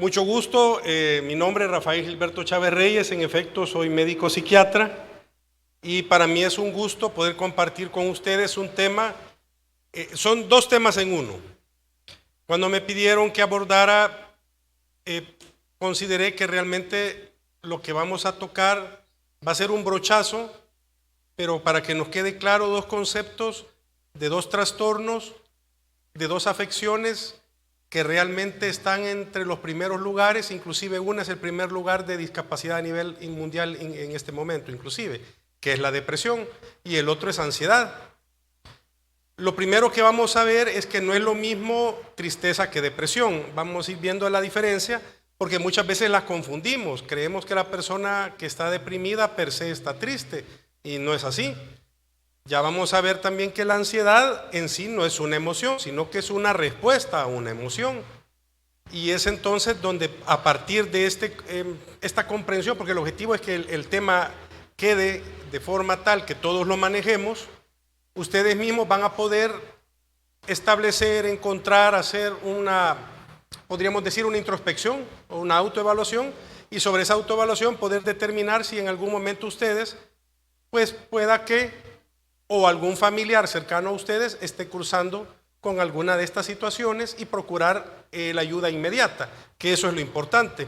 Mucho gusto, mi nombre es Rafael Gilberto Chávez Reyes, en efecto soy médico psiquiatra y para mí es un gusto poder compartir con ustedes un tema, son dos temas en uno. Cuando me pidieron que abordara, consideré que realmente lo que vamos a tocar va a ser un brochazo, pero para que nos quede claro dos conceptos de dos trastornos, de dos afecciones que realmente están entre los primeros lugares, inclusive una es el primer lugar de discapacidad a nivel mundial en este momento, inclusive, que es la depresión, y el otro es ansiedad. Lo primero que vamos a ver es que no es lo mismo tristeza que depresión. Vamos a ir viendo la diferencia porque muchas veces las confundimos. Creemos que la persona que está deprimida per se está triste y no es así. Ya vamos a ver también que la ansiedad en sí no es una emoción, sino que es una respuesta a una emoción. Y es entonces donde a partir de esta comprensión, porque el objetivo es que el tema quede de forma tal que todos lo manejemos, ustedes mismos van a poder establecer, encontrar, hacer podríamos decir una introspección o una autoevaluación, y sobre esa autoevaluación poder determinar si en algún momento ustedes, pues pueda que o algún familiar cercano a ustedes esté cursando con alguna de estas situaciones y procurar la ayuda inmediata, que eso es lo importante.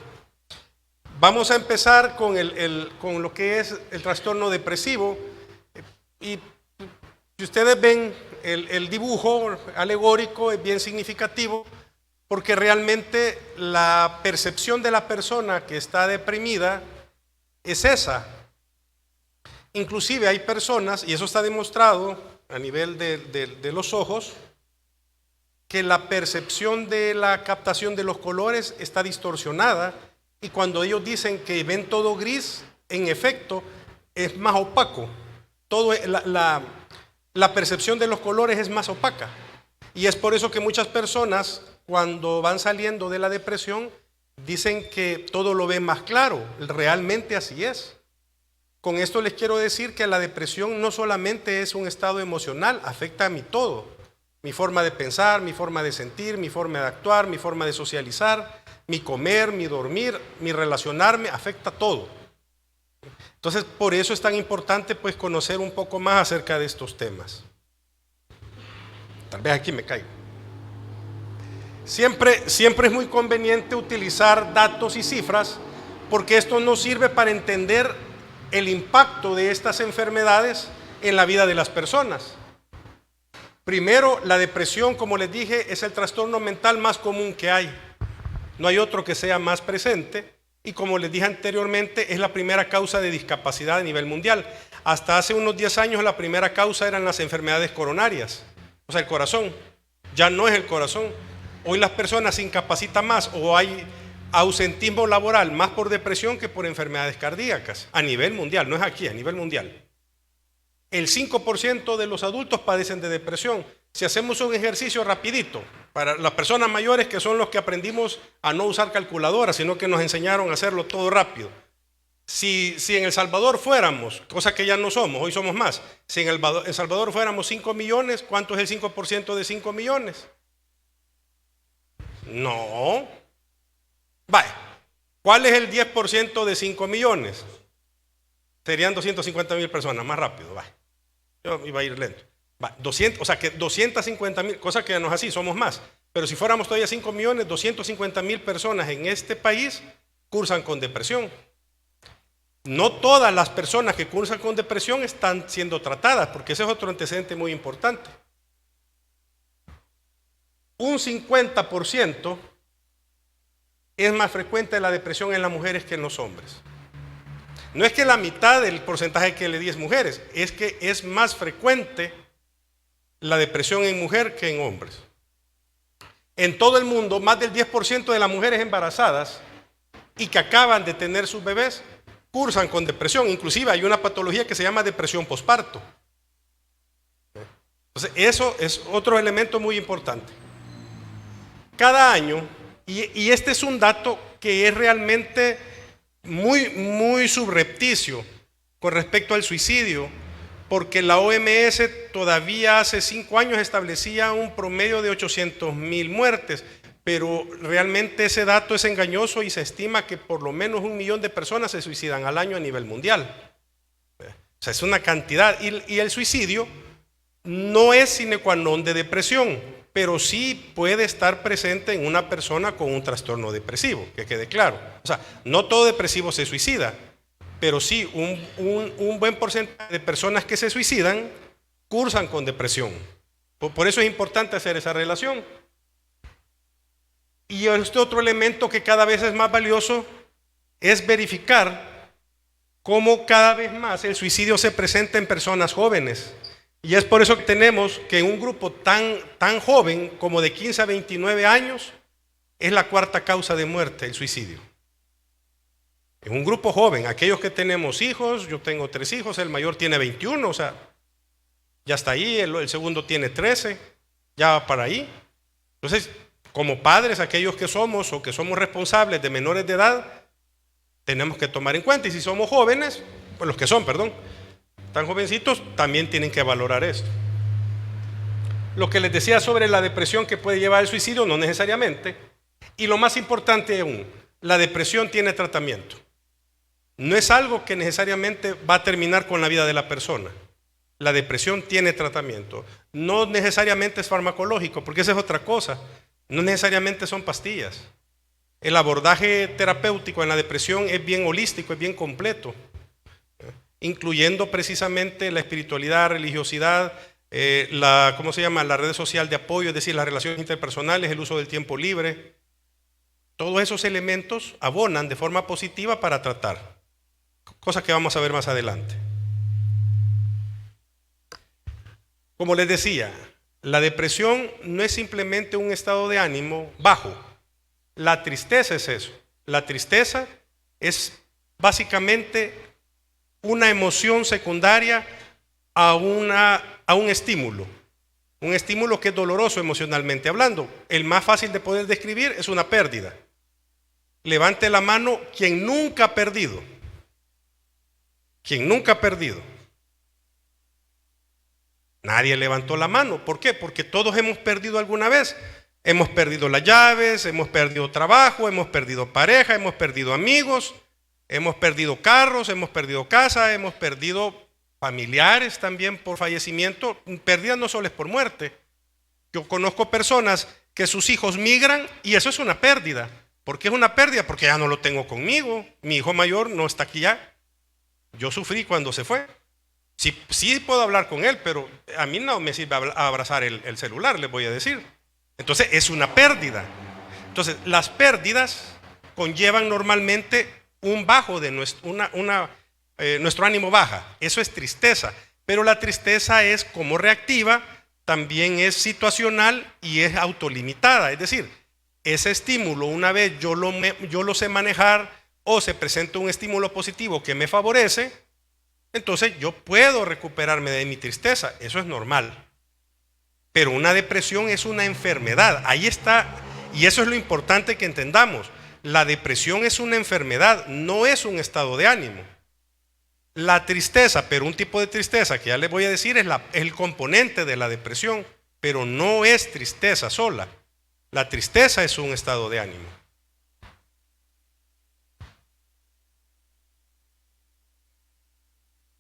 Vamos a empezar con lo que es el trastorno depresivo. Y si ustedes ven el dibujo alegórico es bien significativo porque realmente la percepción de la persona que está deprimida es esa. Inclusive hay personas, y eso está demostrado a nivel de los ojos, que la percepción de la captación de los colores está distorsionada, y cuando ellos dicen que ven todo gris, en efecto es más opaco. La percepción de los colores es más opaca, y es por eso que muchas personas cuando van saliendo de la depresión dicen que todo lo ven más claro. Realmente así es. Con esto les quiero decir que la depresión no solamente es un estado emocional, afecta a mí todo. Mi forma de pensar, mi forma de sentir, mi forma de actuar, mi forma de socializar, mi comer, mi dormir, mi relacionarme, afecta todo. Entonces, por eso es tan importante pues conocer un poco más acerca de estos temas. Tal vez aquí me caigo. Siempre es muy conveniente utilizar datos y cifras porque esto nos sirve para entender el impacto de estas enfermedades en la vida de las personas. Primero, la depresión, como les dije, es el trastorno mental más común que hay. No hay otro que sea más presente y, como les dije anteriormente, es la primera causa de discapacidad a nivel mundial. Hasta hace unos 10 años la primera causa eran las enfermedades coronarias, o sea, el corazón. Ya no es el corazón. Hoy las personas se incapacitan más o hay ausentismo laboral más por depresión que por enfermedades cardíacas a nivel mundial, no es aquí, a nivel mundial. El 5% de los adultos padecen de depresión. Si hacemos un ejercicio rapidito, para las personas mayores que son los que aprendimos a no usar calculadora, sino que nos enseñaron a hacerlo todo rápido. Si en El Salvador fuéramos, cosa que ya no somos, hoy somos más, si en El Salvador fuéramos 5 millones, ¿cuánto es el 5% de 5 millones? No. Vaya, ¿cuál es el 10% de 5 millones? Serían 250,000 personas, más rápido, vaya. Yo iba a ir lento. Va, 200, o sea que 250,000, cosa que no es así, somos más. Pero si fuéramos todavía 5 millones, 250,000 personas en este país cursan con depresión. No todas las personas que cursan con depresión están siendo tratadas, porque ese es otro antecedente muy importante. Un 50% es más frecuente la depresión en las mujeres que en los hombres. No es que la mitad del porcentaje que le di es mujeres, es que es más frecuente la depresión en mujer que en hombres. En todo el mundo, más del 10% de las mujeres embarazadas y que acaban de tener sus bebés cursan con depresión. Inclusive hay una patología que se llama depresión posparto. Entonces, eso es otro elemento muy importante. Cada año, y este es un dato que es realmente muy subrepticio con respecto al suicidio, porque la OMS todavía hace 5 años establecía un promedio de 800,000 muertes. pero realmente ese dato es engañoso y se estima que por lo menos 1 millón de personas se suicidan al año a nivel mundial. O sea, es una cantidad. Y el suicidio no es sine qua non de depresión, pero sí puede estar presente en una persona con un trastorno depresivo, que quede claro. O sea, no todo depresivo se suicida, pero sí un buen porcentaje de personas que se suicidan cursan con depresión. Por eso es importante hacer esa relación. Y este otro elemento que cada vez es más valioso es verificar cómo cada vez más el suicidio se presenta en personas jóvenes. Y es por eso que tenemos que un grupo tan joven como de 15 a 29 años es la cuarta causa de muerte, el suicidio. En un grupo joven, aquellos que tenemos hijos, yo tengo 3 hijos, el mayor tiene 21, o sea, ya está ahí, el segundo tiene 13, ya va para ahí. Entonces, como padres, aquellos que somos o que somos responsables de menores de edad, tenemos que tomar en cuenta. Y si somos jóvenes, pues los que son, perdón, tan jovencitos, también tienen que valorar esto. Lo que les decía sobre la depresión que puede llevar al suicidio, no necesariamente. Y lo más importante aún, la depresión tiene tratamiento. No es algo que necesariamente va a terminar con la vida de la persona. La depresión tiene tratamiento. No necesariamente es farmacológico, porque esa es otra cosa. No necesariamente son pastillas. El abordaje terapéutico en la depresión es bien holístico, es bien completo, incluyendo precisamente la espiritualidad, religiosidad, ¿cómo se llama? La red social de apoyo, es decir, las relaciones interpersonales, el uso del tiempo libre. Todos esos elementos abonan de forma positiva para tratar, cosa que vamos a ver más adelante. Como les decía, la depresión no es simplemente un estado de ánimo bajo. La tristeza es eso. La tristeza es básicamente una emoción secundaria a un estímulo. Un estímulo que es doloroso emocionalmente hablando. El más fácil de poder describir es una pérdida. Levante la mano quien nunca ha perdido. Quien nunca ha perdido. Nadie levantó la mano. ¿Por qué? Porque todos hemos perdido alguna vez. Hemos perdido las llaves, hemos perdido trabajo, hemos perdido pareja, hemos perdido amigos, hemos perdido carros, hemos perdido casa, hemos perdido familiares también por fallecimiento. Pérdida no solo es por muerte. Yo conozco personas que sus hijos migran y eso es una pérdida. ¿Por qué es una pérdida? Porque ya no lo tengo conmigo. Mi hijo mayor no está aquí ya. Yo sufrí cuando se fue. Sí puedo hablar con él, pero a mí no me sirve abrazar el celular, les voy a decir. Entonces es una pérdida. Entonces las pérdidas conllevan normalmente un bajo de nuestro ánimo baja. Eso es tristeza. Pero la tristeza es como reactiva, también es situacional y es autolimitada. Es decir, ese estímulo, una vez yo lo sé manejar o se presenta un estímulo positivo que me favorece, entonces yo puedo recuperarme de mi tristeza. Eso es normal. Pero una depresión es una enfermedad. Ahí está. Y eso es lo importante que entendamos. La depresión es una enfermedad, no es un estado de ánimo. La tristeza, pero un tipo de tristeza que ya les voy a decir, es el componente de la depresión, pero no es tristeza sola. La tristeza es un estado de ánimo.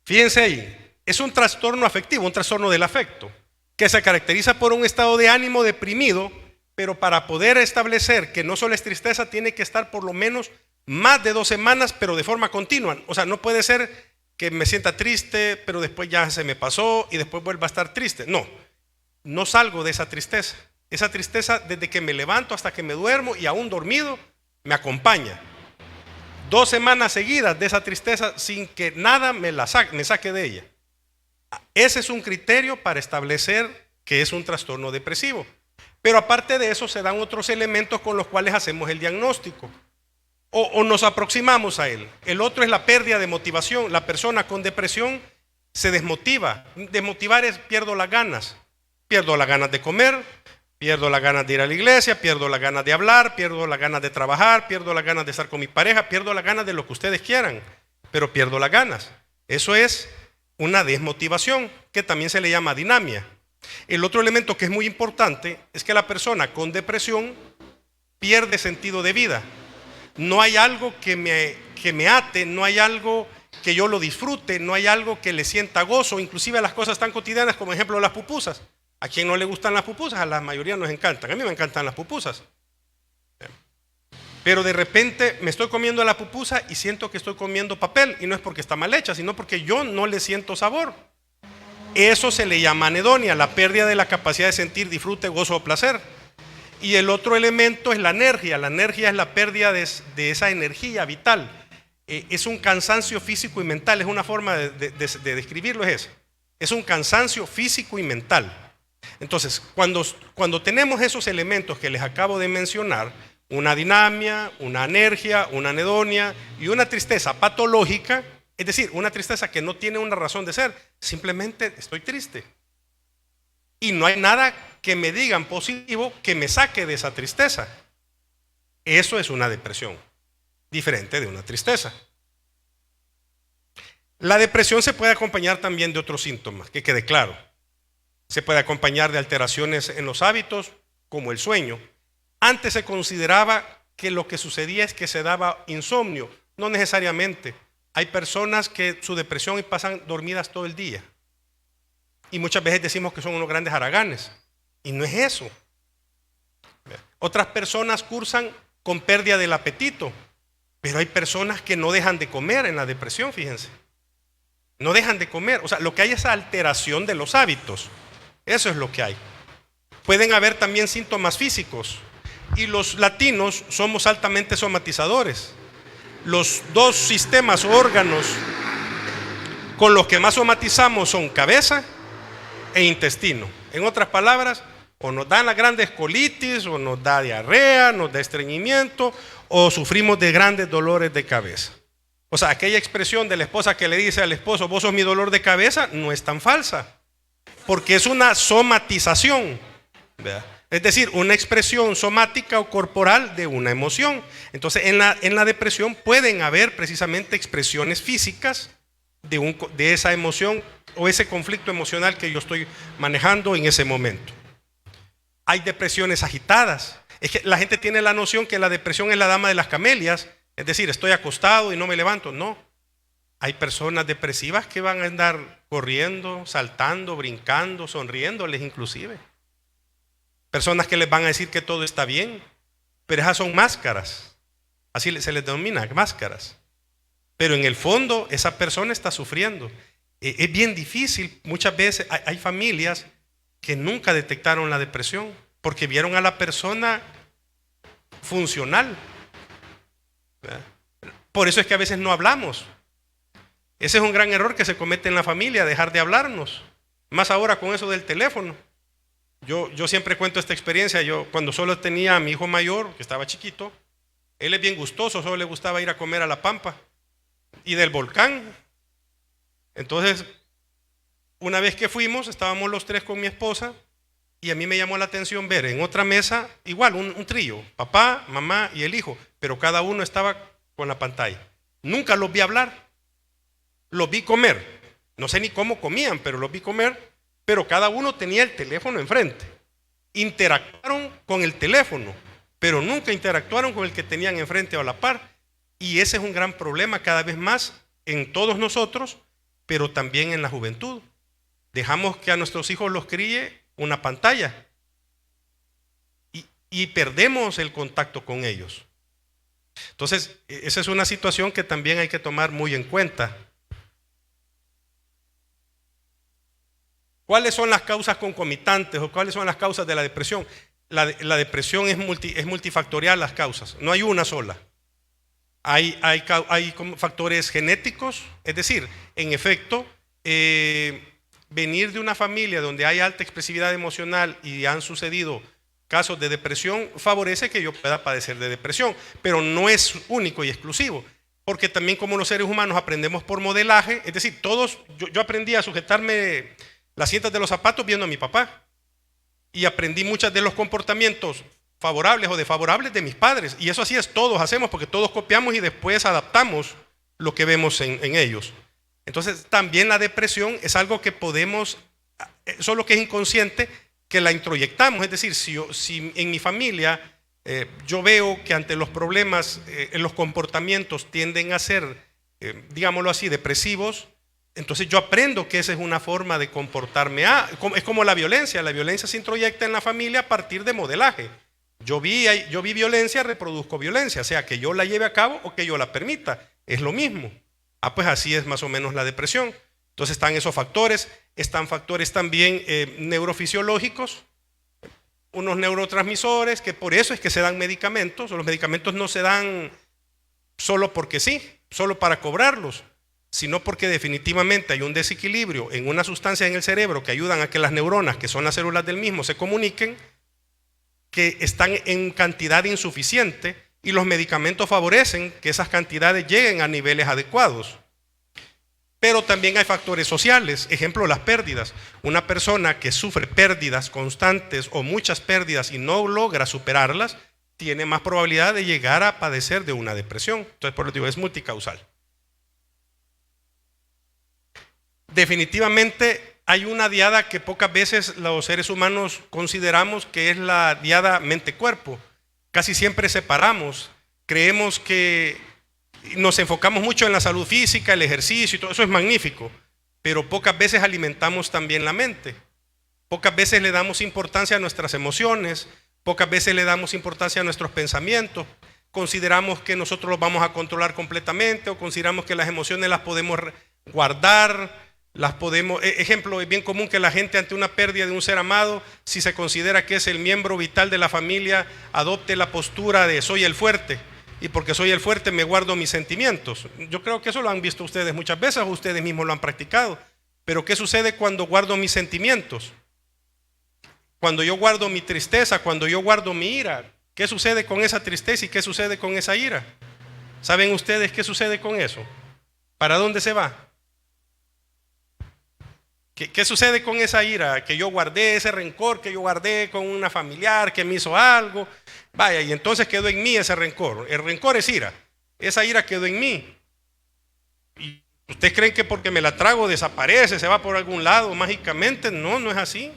Fíjense ahí, es un trastorno afectivo, un trastorno del afecto, que se caracteriza por un estado de ánimo deprimido, pero para poder establecer que no solo es tristeza, tiene que estar por lo menos más de 2 semanas, pero de forma continua. O sea, no puede ser que me sienta triste, pero después ya se me pasó y después vuelva a estar triste. No salgo de esa tristeza. Esa tristeza desde que me levanto hasta que me duermo y aún dormido me acompaña. 2 semanas seguidas de esa tristeza sin que nada me saque de ella. Ese es un criterio para establecer que es un trastorno depresivo. Pero aparte de eso se dan otros elementos con los cuales hacemos el diagnóstico o nos aproximamos a él. El otro es la pérdida de motivación. La persona con depresión se desmotiva. Desmotivar es pierdo las ganas. Pierdo las ganas de comer, pierdo las ganas de ir a la iglesia, pierdo las ganas de hablar, pierdo las ganas de trabajar, pierdo las ganas de estar con mi pareja, pierdo las ganas de lo que ustedes quieran, pero pierdo las ganas. Eso es una desmotivación, que también se le llama dinamia. El otro elemento que es muy importante es que la persona con depresión pierde sentido de vida. No hay algo que me ate, no hay algo que yo lo disfrute, no hay algo que le sienta gozo, inclusive a las cosas tan cotidianas como ejemplo las pupusas. ¿A quién no le gustan las pupusas? A la mayoría nos encantan. A mí me encantan las pupusas. Pero de repente me estoy comiendo la pupusa y siento que estoy comiendo papel, y no es porque está mal hecha, sino porque yo no le siento sabor. Eso se le llama anedonia, la pérdida de la capacidad de sentir disfrute, gozo o placer. Y el otro elemento es la energía. La energía es la pérdida de esa energía vital. Es un cansancio físico y mental. Es una forma de describirlo, es un cansancio físico y mental. Entonces, cuando tenemos esos elementos que les acabo de mencionar, una dinamia, una anergia, una anedonia y una tristeza patológica, es decir, una tristeza que no tiene una razón de ser, simplemente estoy triste. Y no hay nada que me digan positivo que me saque de esa tristeza. Eso es una depresión, diferente de una tristeza. La depresión se puede acompañar también de otros síntomas, que quede claro. Se puede acompañar de alteraciones en los hábitos, como el sueño. Antes se consideraba que lo que sucedía es que se daba insomnio. No necesariamente. Hay personas que su depresión y pasan dormidas todo el día. Y muchas veces decimos que son unos grandes haraganes. Y no es eso. Otras personas cursan con pérdida del apetito. Pero hay personas que no dejan de comer en la depresión, fíjense. No dejan de comer. O sea, lo que hay es alteración de los hábitos. Eso es lo que hay. Pueden haber también síntomas físicos. Y los latinos somos altamente somatizadores. Los dos sistemas o órganos con los que más somatizamos son cabeza e intestino. En otras palabras, o nos dan las grandes colitis, o nos da diarrea, nos da estreñimiento, o sufrimos de grandes dolores de cabeza. O sea, aquella expresión de la esposa que le dice al esposo, vos sos mi dolor de cabeza, no es tan falsa. Porque es una somatización, ¿verdad? Es decir, una expresión somática o corporal de una emoción. Entonces, en la depresión pueden haber precisamente expresiones físicas de esa emoción o ese conflicto emocional que yo estoy manejando en ese momento. Hay depresiones agitadas. Es que la gente tiene la noción que la depresión es la dama de las camelias, es decir, estoy acostado y no me levanto. No. Hay personas depresivas que van a andar corriendo, saltando, brincando, sonriéndoles inclusive. Personas que les van a decir que todo está bien, pero esas son máscaras. Así se les denomina, máscaras. Pero en el fondo esa persona está sufriendo. Es bien difícil. Muchas veces hay familias que nunca detectaron la depresión porque vieron a la persona funcional. ¿Verdad? Por eso es que a veces no hablamos. Ese es un gran error que se comete en la familia, dejar de hablarnos. Más ahora con eso del teléfono. Yo siempre cuento esta experiencia. Yo cuando solo tenía a mi hijo mayor, que estaba chiquito, él es bien gustoso, solo le gustaba ir a comer a La Pampa y del volcán. Entonces, una vez que fuimos, estábamos los tres con mi esposa y a mí me llamó la atención ver en otra mesa, igual, un trío, papá, mamá y el hijo, pero cada uno estaba con la pantalla. Nunca los vi hablar, los vi comer. No sé ni cómo comían, pero los vi comer. Pero cada uno tenía el teléfono enfrente. Interactuaron con el teléfono, pero nunca interactuaron con el que tenían enfrente o a la par. Y ese es un gran problema cada vez más en todos nosotros, pero también en la juventud. Dejamos que a nuestros hijos los críe una pantalla y perdemos el contacto con ellos. Entonces, esa es una situación que también hay que tomar muy en cuenta. ¿Cuáles son las causas concomitantes o cuáles son las causas de la depresión? La depresión es multifactorial, las causas. No hay una sola. Hay factores genéticos, es decir, en efecto, venir de una familia donde hay alta expresividad emocional y han sucedido casos de depresión favorece que yo pueda padecer de depresión, pero no es único y exclusivo. Porque también como los seres humanos aprendemos por modelaje, es decir, yo aprendí a sujetarme las cintas de los zapatos viendo a mi papá y aprendí muchos de los comportamientos favorables o desfavorables de mis padres, y eso así es, todos hacemos porque todos copiamos y después adaptamos lo que vemos en ellos. Entonces también la depresión es algo que podemos, solo que es inconsciente, que la introyectamos. Es decir, si en mi familia Yo veo que ante los problemas, los comportamientos tienden a ser, digámoslo así, depresivos. Entonces yo aprendo que esa es una forma de comportarme. Es como la violencia se introyecta en la familia a partir de modelaje. Yo vi violencia, reproduzco violencia, sea que yo la lleve a cabo o que yo la permita, es lo mismo. Pues así es más o menos la depresión. Entonces están esos factores, están factores también neurofisiológicos, unos neurotransmisores, que por eso es que se dan medicamentos. Los medicamentos no se dan solo porque sí, solo para cobrarlos, sino porque definitivamente hay un desequilibrio en una sustancia en el cerebro que ayudan a que las neuronas, que son las células del mismo, se comuniquen, que están en cantidad insuficiente, y los medicamentos favorecen que esas cantidades lleguen a niveles adecuados. Pero también hay factores sociales, ejemplo, las pérdidas. Una persona que sufre pérdidas constantes o muchas pérdidas y no logra superarlas, tiene más probabilidad de llegar a padecer de una depresión. Entonces, por lo digo, es multicausal. Definitivamente hay una diada que pocas veces los seres humanos consideramos, que es la diada mente-cuerpo. Casi siempre separamos, creemos que nos enfocamos mucho en la salud física, el ejercicio y todo eso es magnífico, pero pocas veces alimentamos también la mente. Pocas veces le damos importancia a nuestras emociones, pocas veces le damos importancia a nuestros pensamientos. Consideramos que nosotros los vamos a controlar completamente, o consideramos que las emociones las podemos guardar. Ejemplo, es bien común que la gente ante una pérdida de un ser amado, si se considera que es el miembro vital de la familia, adopte la postura de soy el fuerte, y porque soy el fuerte me guardo mis sentimientos. Yo creo que eso lo han visto ustedes muchas veces, o ustedes mismos lo han practicado. Pero ¿qué sucede cuando guardo mis sentimientos? Cuando yo guardo mi tristeza, cuando yo guardo mi ira, ¿qué sucede con esa tristeza y qué sucede con esa ira? ¿Saben ustedes qué sucede con eso? ¿Para dónde se va? ¿Qué sucede con esa ira que yo guardé, ese rencor que yo guardé con una familiar que me hizo algo? Vaya, y entonces quedó en mí ese rencor. El rencor es ira. Esa ira quedó en mí. ¿Y ustedes creen que porque me la trago desaparece, se va por algún lado mágicamente? No, no es así.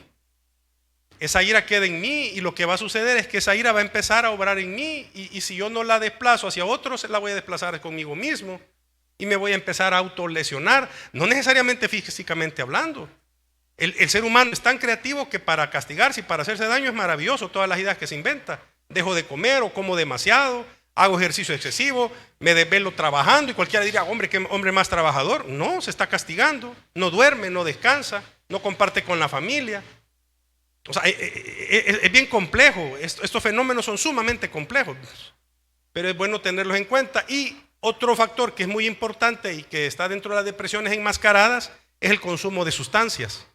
Esa ira queda en mí, y lo que va a suceder es que esa ira va a empezar a obrar en mí, y si yo no la desplazo hacia otros, la voy a desplazar conmigo mismo. Y me voy a empezar a autolesionar, no necesariamente físicamente hablando. El ser humano es tan creativo que para castigarse y para hacerse daño es maravilloso todas las ideas que se inventa. Dejo de comer o como demasiado, hago ejercicio excesivo, me desvelo trabajando, y cualquiera diría, hombre, qué hombre más trabajador. No, se está castigando, no duerme, no descansa, no comparte con la familia. O sea, es bien complejo. Estos fenómenos son sumamente complejos, pero es bueno tenerlos en cuenta. Y otro factor que es muy importante y que está dentro de las depresiones enmascaradas es el consumo de sustancias.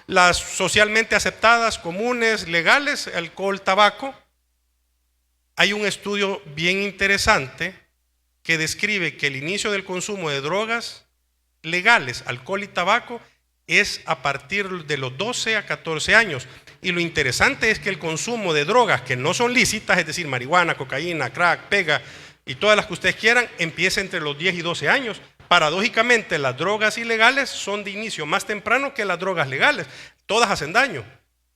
Las socialmente aceptadas, comunes, legales, alcohol, tabaco. Hay un estudio bien interesante que describe que el inicio del consumo de drogas legales, alcohol y tabaco, es a partir de los 12 a 14 años. Y lo interesante es que el consumo de drogas que no son lícitas, es decir, marihuana, cocaína, crack, pega y todas las que ustedes quieran, empieza entre los 10 y 12 años. Paradójicamente, las drogas ilegales son de inicio más temprano que las drogas legales. Todas hacen daño,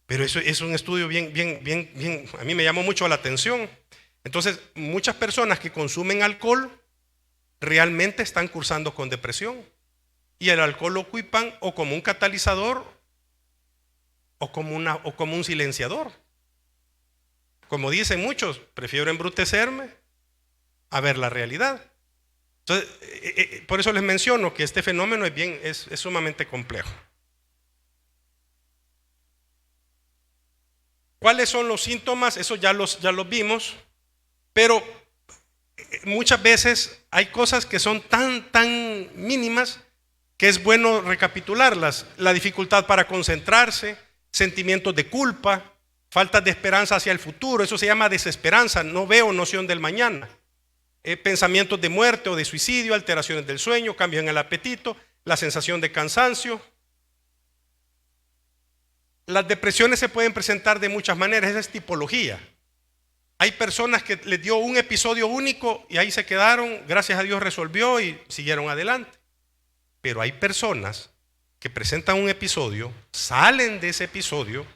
pero eso es un estudio bien, a mí me llamó mucho la atención. Entonces, muchas personas que consumen alcohol realmente están cursando con depresión, y el alcohol lo ocupan o como un catalizador o como un silenciador. Como dicen muchos, prefiero embrutecerme a ver la realidad. Entonces, por eso les menciono que este fenómeno es sumamente complejo. ¿Cuáles son los síntomas? Eso ya los vimos, pero muchas veces hay cosas que son tan mínimas que es bueno recapitularlas. La dificultad para concentrarse, sentimientos de culpa, falta de esperanza hacia el futuro, eso se llama desesperanza, no veo noción del mañana. Pensamientos de muerte o de suicidio, alteraciones del sueño, cambios en el apetito, la sensación de cansancio. Las depresiones se pueden presentar de muchas maneras, esa es tipología. Hay personas que les dio un episodio único y ahí se quedaron, gracias a Dios resolvió y siguieron adelante. Pero hay personas que presentan un episodio, salen de ese episodio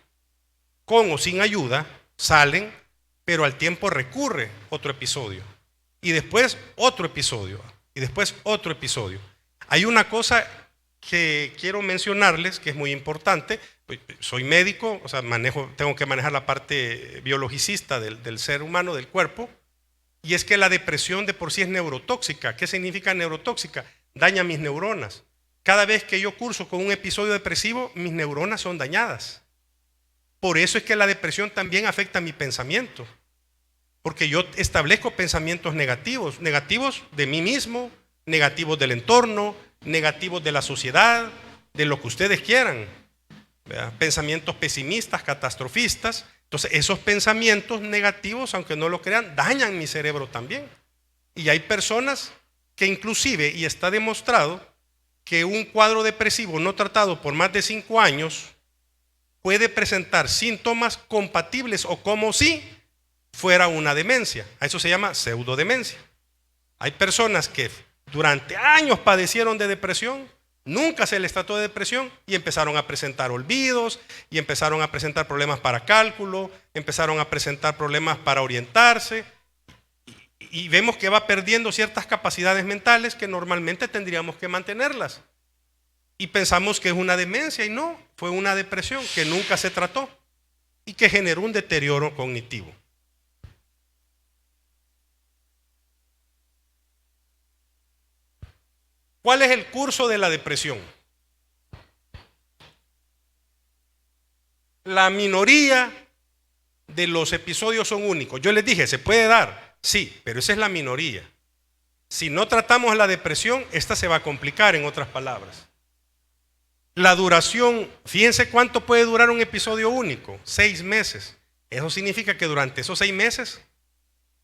con o sin ayuda, salen, pero al tiempo recurre otro episodio. Y después otro episodio. Y después otro episodio. Hay una cosa que quiero mencionarles que es muy importante. Soy médico, o sea, tengo que manejar la parte biologicista del ser humano, del cuerpo. Y es que la depresión de por sí es neurotóxica. ¿Qué significa neurotóxica? Daña mis neuronas. Cada vez que yo curso con un episodio depresivo, mis neuronas son dañadas. Por eso es que la depresión también afecta mi pensamiento. Porque yo establezco pensamientos negativos. Negativos de mí mismo, negativos del entorno, negativos de la sociedad, de lo que ustedes quieran. ¿Verdad? Pensamientos pesimistas, catastrofistas. Entonces esos pensamientos negativos, aunque no lo crean, dañan mi cerebro también. Y hay personas que inclusive, y está demostrado, que un cuadro depresivo no tratado por más de 5 años puede presentar síntomas compatibles o como si fuera una demencia. A eso se llama pseudodemencia. Hay personas que durante años padecieron de depresión, nunca se les trató de depresión y empezaron a presentar olvidos, y empezaron a presentar problemas para cálculo, empezaron a presentar problemas para orientarse, y vemos que va perdiendo ciertas capacidades mentales que normalmente tendríamos que mantenerlas. Y pensamos que es una demencia y no, fue una depresión que nunca se trató y que generó un deterioro cognitivo. ¿Cuál es el curso de la depresión? La minoría de los episodios son únicos. Yo les dije, ¿se puede dar? Sí, pero esa es la minoría. Si no tratamos la depresión, esta se va a complicar, en otras palabras. La duración, fíjense cuánto puede durar un episodio único, 6 meses. Eso significa que durante esos 6 meses,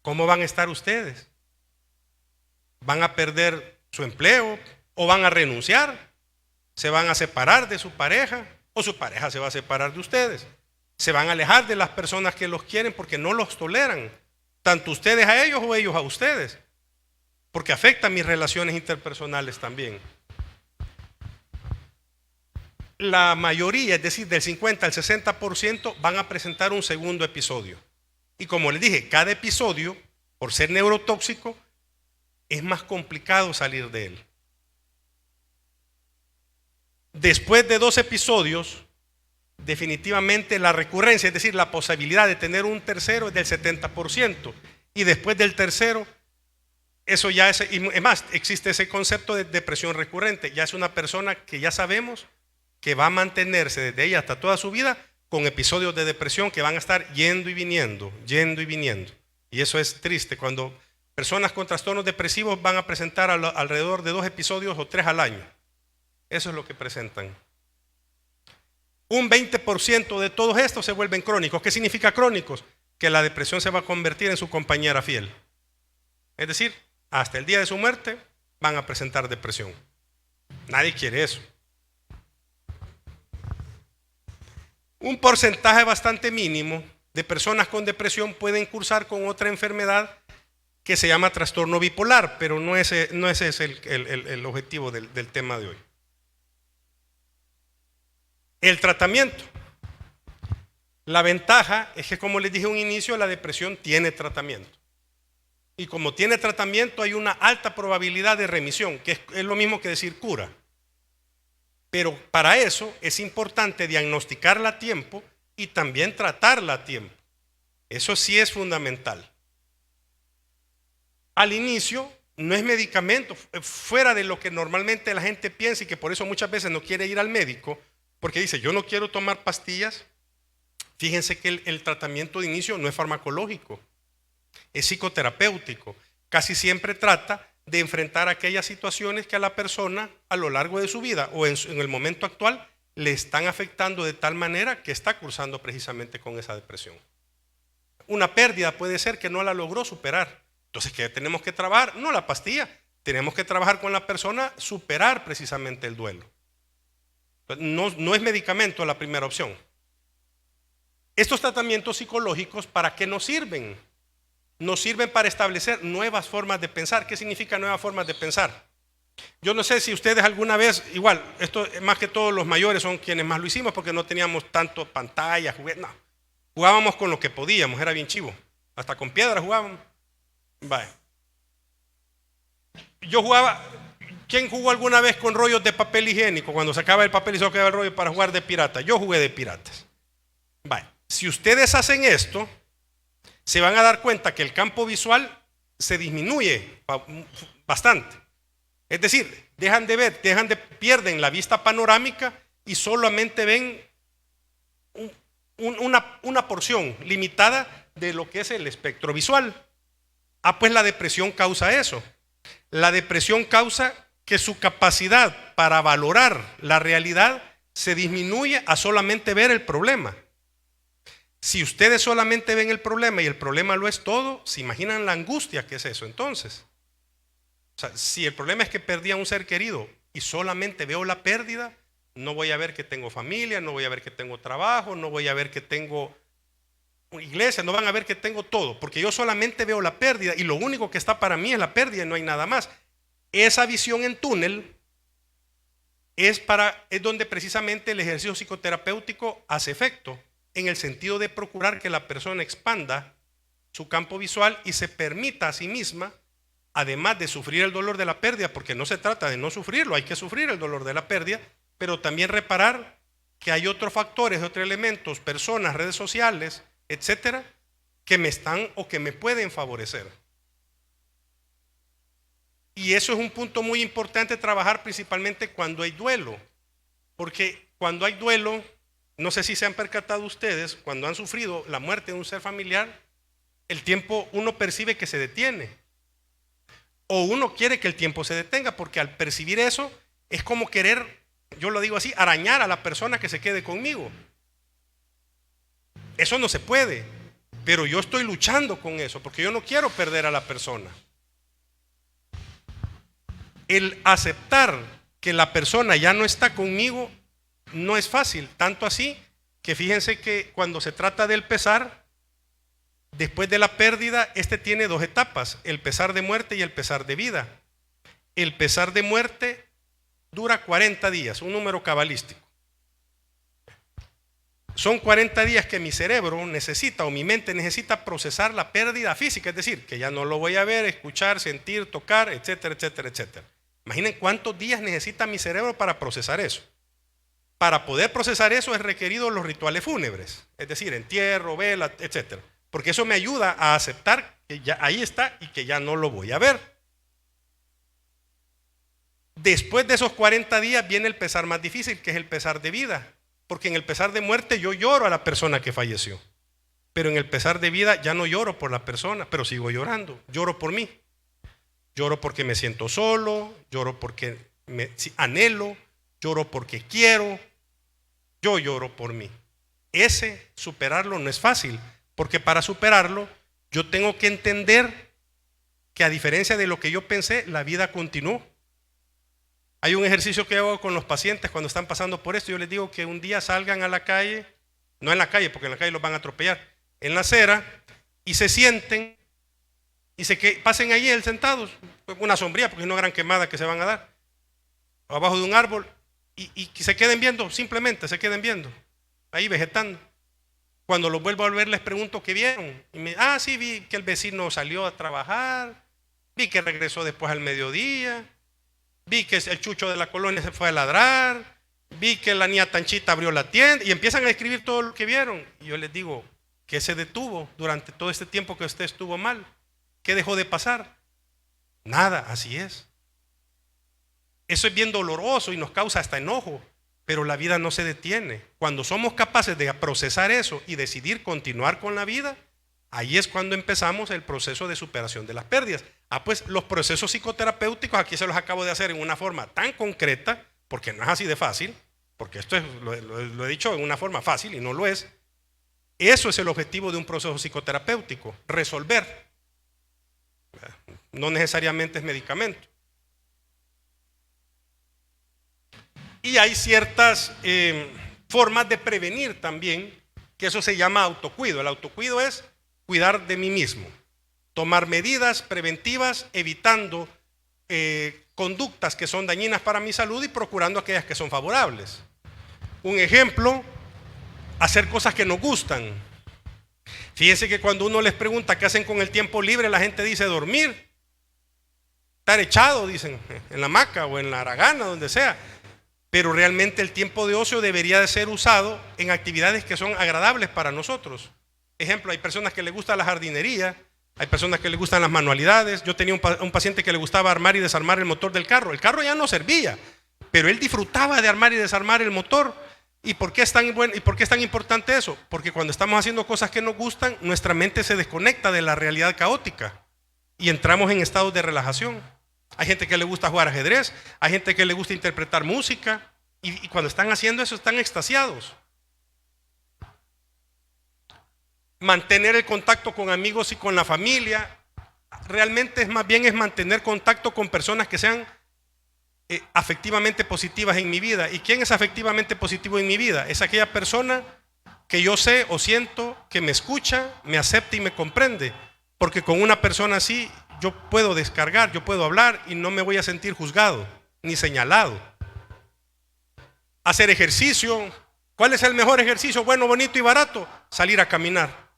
¿cómo van a estar ustedes? ¿Van a perder su empleo o van a renunciar? ¿Se van a separar de su pareja o su pareja se va a separar de ustedes? ¿Se van a alejar de las personas que los quieren porque no los toleran? Tanto ustedes a ellos o ellos a ustedes, porque afecta mis relaciones interpersonales también. La mayoría, es decir, del 50 al 60% van a presentar un segundo episodio. Y como les dije, cada episodio, por ser neurotóxico, es más complicado salir de él. Después de 2 episodios, definitivamente la recurrencia, es decir, la posibilidad de tener un tercero es del 70%. Y después del tercero, eso ya es, y más, existe ese concepto de depresión recurrente. Ya es una persona que ya sabemos que va a mantenerse desde ella hasta toda su vida con episodios de depresión que van a estar yendo y viniendo, yendo y viniendo. Y eso es triste, cuando personas con trastornos depresivos van a presentar alrededor de 2 episodios o 3 al año. Eso es lo que presentan. Un 20% de todos estos se vuelven crónicos. ¿Qué significa crónicos? Que la depresión se va a convertir en su compañera fiel. Es decir, hasta el día de su muerte van a presentar depresión. Nadie quiere eso. Un porcentaje bastante mínimo de personas con depresión pueden cursar con otra enfermedad que se llama trastorno bipolar, pero no ese es el objetivo del tema de hoy. El tratamiento. La ventaja es que, como les dije a un inicio, la depresión tiene tratamiento. Y como tiene tratamiento, hay una alta probabilidad de remisión, que es lo mismo que decir cura. Pero para eso es importante diagnosticarla a tiempo y también tratarla a tiempo. Eso sí es fundamental. Al inicio no es medicamento, fuera de lo que normalmente la gente piensa y que por eso muchas veces no quiere ir al médico, porque dice, yo no quiero tomar pastillas. Fíjense que el tratamiento de inicio no es farmacológico, es psicoterapéutico. Casi siempre trata de enfrentar aquellas situaciones que a la persona a lo largo de su vida o en el momento actual le están afectando de tal manera que está cursando precisamente con esa depresión. Una pérdida puede ser que no la logró superar. Entonces, ¿qué tenemos que trabajar? No la pastilla, tenemos que trabajar con la persona, superar precisamente el duelo. No es medicamento la primera opción. Estos tratamientos psicológicos, ¿para qué nos sirven? Nos sirven para establecer nuevas formas de pensar. ¿Qué significa nuevas formas de pensar? Yo no sé si ustedes alguna vez, igual, esto más que todos los mayores son quienes más lo hicimos porque no teníamos tanto pantalla, no. Jugábamos con lo que podíamos, era bien chivo. Hasta con piedras jugaban. Vaya. Yo jugaba. ¿Quién jugó alguna vez con rollos de papel higiénico? Cuando sacaba el papel y se quedaba el rollo para jugar de pirata. Yo jugué de piratas. Vaya. Si ustedes hacen esto, se van a dar cuenta que el campo visual se disminuye bastante. Es decir, dejan de ver, pierden la vista panorámica y solamente ven una porción limitada de lo que es el espectro visual. Pues la depresión causa eso. La depresión causa que su capacidad para valorar la realidad se disminuye a solamente ver el problema. Si ustedes solamente ven el problema y el problema lo es todo, ¿se imaginan la angustia que es eso entonces? O sea, si el problema es que perdí a un ser querido y solamente veo la pérdida, no voy a ver que tengo familia, no voy a ver que tengo trabajo, no voy a ver que tengo iglesia, no van a ver que tengo todo, porque yo solamente veo la pérdida y lo único que está para mí es la pérdida y no hay nada más. Esa visión en túnel es donde precisamente el ejercicio psicoterapéutico hace efecto, en el sentido de procurar que la persona expanda su campo visual y se permita a sí misma, además de sufrir el dolor de la pérdida, porque no se trata de no sufrirlo, hay que sufrir el dolor de la pérdida, pero también reparar que hay otros factores, otros elementos, personas, redes sociales, etcétera, que me están o que me pueden favorecer. Y eso es un punto muy importante trabajar, principalmente cuando hay duelo, porque cuando hay duelo, no sé si se han percatado ustedes, cuando han sufrido la muerte de un ser familiar, el tiempo uno percibe que se detiene, o uno quiere que el tiempo se detenga, porque al percibir eso es como querer, yo lo digo así, arañar a la persona que se quede conmigo. Eso no se puede, pero yo estoy luchando con eso, porque yo no quiero perder a la persona. El aceptar que la persona ya no está conmigo no es fácil, tanto así que fíjense que cuando se trata del pesar, después de la pérdida, tiene dos etapas, el pesar de muerte y el pesar de vida. El pesar de muerte dura 40 días, un número cabalístico. Son 40 días que mi cerebro necesita o mi mente necesita procesar la pérdida física, es decir, que ya no lo voy a ver, escuchar, sentir, tocar, etcétera, etcétera, etcétera. Imaginen cuántos días necesita mi cerebro para procesar eso. Para poder procesar eso es requerido los rituales fúnebres, es decir, entierro, vela, etcétera. Porque eso me ayuda a aceptar que ya ahí está y que ya no lo voy a ver. Después de esos 40 días viene el pesar más difícil, que es el pesar de vida. Porque en el pesar de muerte yo lloro a la persona que falleció. Pero en el pesar de vida ya no lloro por la persona, pero sigo llorando. Lloro por mí. Lloro porque me siento solo, lloro porque me anhelo, lloro porque quiero. Yo lloro por mí. Superarlo no es fácil, porque para superarlo yo tengo que entender que a diferencia de lo que yo pensé, la vida continuó. Hay un ejercicio que hago con los pacientes cuando están pasando por esto. Yo les digo que un día salgan a la calle, no en la calle, porque en la calle los van a atropellar, en la acera, y se sienten y pasen ahí sentados, una sombría, porque es una gran quemada que se van a dar, abajo de un árbol, y se queden viendo, simplemente se queden viendo, ahí vegetando. Cuando los vuelvo a ver les pregunto qué vieron, y sí, vi que el vecino salió a trabajar, vi que regresó después al mediodía, vi que el chucho de la colonia se fue a ladrar, vi que la niña Tanchita abrió la tienda, y empiezan a escribir todo lo que vieron. Y yo les digo, ¿qué se detuvo durante todo este tiempo que usted estuvo mal? ¿Qué dejó de pasar? Nada, así es. Eso es bien doloroso y nos causa hasta enojo, pero la vida no se detiene. Cuando somos capaces de procesar eso y decidir continuar con la vida, ahí es cuando empezamos el proceso de superación de las pérdidas. Pues los procesos psicoterapéuticos aquí se los acabo de hacer en una forma tan concreta, porque no es así de fácil, porque esto lo he dicho en una forma fácil y no lo es. Eso es el objetivo de un proceso psicoterapéutico, resolver. No necesariamente es medicamento. Y hay ciertas formas de prevenir también, que eso se llama autocuido. El autocuido es cuidar de mí mismo, tomar medidas preventivas, evitando conductas que son dañinas para mi salud y procurando aquellas que son favorables. Un ejemplo, hacer cosas que nos gustan. Fíjense que cuando uno les pregunta qué hacen con el tiempo libre, la gente dice dormir, estar echado, dicen, en la hamaca o en la haragana, donde sea. Pero realmente el tiempo de ocio debería de ser usado en actividades que son agradables para nosotros. Ejemplo, hay personas que les gusta la jardinería, hay personas que les gustan las manualidades. Yo tenía un paciente que le gustaba armar y desarmar el motor del carro. El carro ya no servía, pero él disfrutaba de armar y desarmar el motor. ¿Y por qué es tan importante eso? Porque cuando estamos haciendo cosas que nos gustan, nuestra mente se desconecta de la realidad caótica y entramos en estados de relajación. Hay gente que le gusta jugar ajedrez, hay gente que le gusta interpretar música, y cuando están haciendo eso están extasiados. Mantener el contacto con amigos y con la familia, realmente es mantener contacto con personas que sean afectivamente positivas en mi vida. ¿Y quién es afectivamente positivo en mi vida? Es aquella persona que yo sé o siento que me escucha, me acepta y me comprende. Porque con una persona así yo puedo descargar, yo puedo hablar y no me voy a sentir juzgado ni señalado. Hacer ejercicio. ¿Cuál es el mejor ejercicio? Bueno, bonito y barato. Salir a caminar.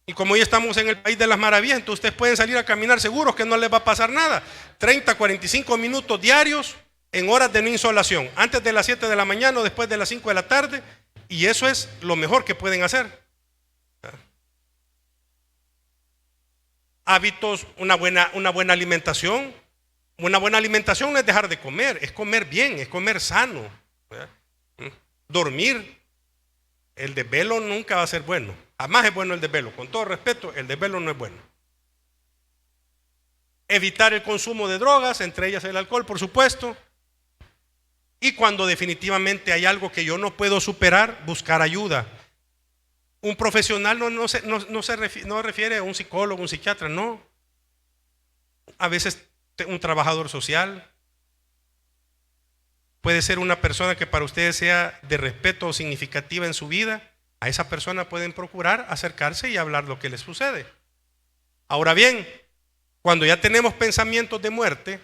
Y como hoy estamos en el país de las maravillas, entonces ustedes pueden salir a caminar seguros que no les va a pasar nada. 30, 45 minutos diarios en horas de no insolación. Antes de las 7 de la mañana o después de las 5 de la tarde. Y eso es lo mejor que pueden hacer. Hábitos, una buena alimentación. Una buena alimentación no es dejar de comer, es comer bien, es comer sano. Dormir. El desvelo nunca va a ser bueno. Jamás es bueno el desvelo. Con todo respeto, el desvelo no es bueno. Evitar el consumo de drogas, entre ellas el alcohol, por supuesto. Y cuando definitivamente hay algo que yo no puedo superar, buscar ayuda. Un profesional no refiere a un psicólogo, un psiquiatra, no. A veces un trabajador social. Puede ser una persona que para ustedes sea de respeto o significativa en su vida. A esa persona pueden procurar acercarse y hablar lo que les sucede. Ahora bien, cuando ya tenemos pensamientos de muerte,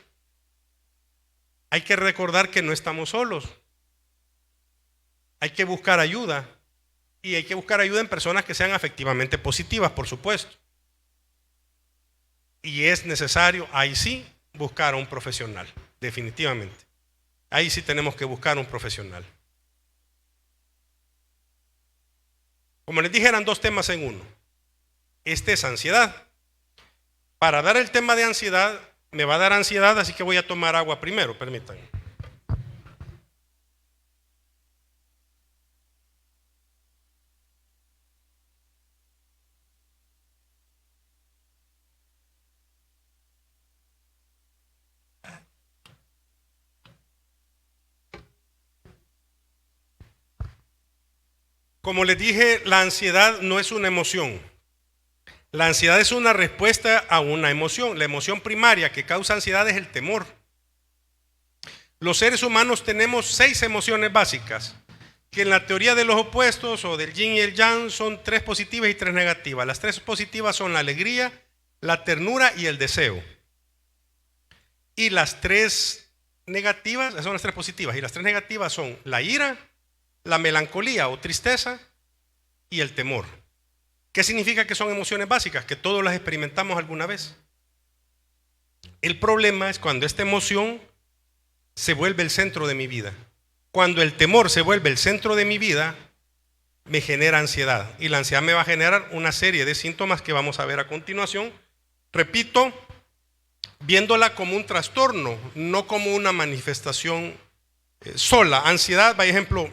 hay que recordar que no estamos solos. Hay que buscar ayuda. Y hay que buscar ayuda en personas que sean afectivamente positivas, por supuesto. Y es necesario, ahí sí, buscar a un profesional, definitivamente. Ahí sí tenemos que buscar un profesional. Como les dije, eran dos temas en uno. Este es ansiedad. Para dar el tema de ansiedad, me va a dar ansiedad, así que voy a tomar agua primero, permítanme. Como les dije, la ansiedad no es una emoción. La ansiedad es una respuesta a una emoción. La emoción primaria que causa ansiedad es el temor. Los seres humanos tenemos 6 emociones básicas, que en la teoría de los opuestos o del yin y el yang son 3 positivas y 3 negativas. Las 3 positivas son la alegría, la ternura y el deseo. Y las 3 negativas, esas son las 3 positivas, y las 3 negativas son la ira, la melancolía o tristeza y el temor. ¿Qué significa que son emociones básicas? Que todos las experimentamos alguna vez. El problema es cuando esta emoción se vuelve el centro de mi vida. Cuando el temor se vuelve el centro de mi vida, me genera ansiedad. Y la ansiedad me va a generar una serie de síntomas que vamos a ver a continuación. Repito, viéndola como un trastorno, no como una manifestación sola. Ansiedad, por ejemplo,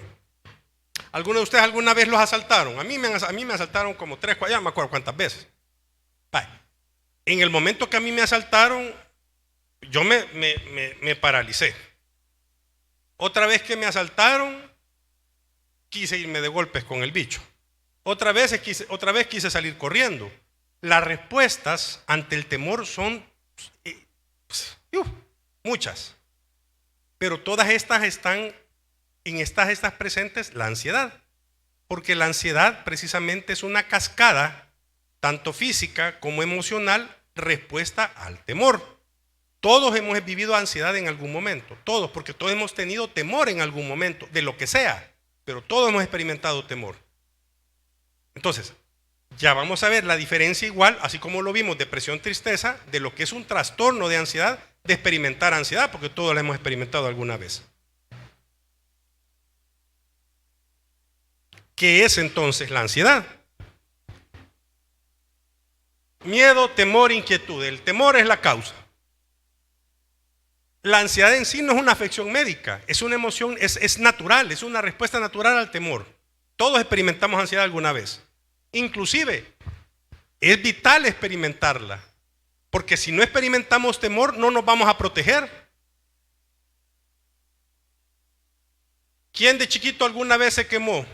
¿alguno de ustedes alguna vez los asaltaron? A mí me asaltaron como 3, 4, ya no me acuerdo cuántas veces. En el momento que a mí me asaltaron, yo me paralicé. Otra vez que me asaltaron, quise irme de golpes con el bicho. Otra vez quise salir corriendo. Las respuestas ante el temor son muchas. Pero todas estas están en estas presentes la ansiedad. Porque la ansiedad precisamente es una cascada, tanto física como emocional, respuesta al temor. Todos hemos vivido ansiedad en algún momento, todos, porque todos hemos tenido temor en algún momento, de lo que sea, pero todos hemos experimentado temor. Entonces, Ya vamos a ver la diferencia igual, así como lo vimos, depresión, tristeza, de lo que es un trastorno de ansiedad, de experimentar ansiedad, porque todos la hemos experimentado alguna vez. ¿Qué es entonces la ansiedad? Miedo, temor, inquietud. El temor es la causa. La ansiedad en sí no es una afección médica, es una emoción, es natural, es una respuesta natural al temor. Todos experimentamos ansiedad alguna vez. Inclusive, es vital experimentarla, porque si no experimentamos temor, no nos vamos a proteger. ¿Quién de chiquito alguna vez se quemó?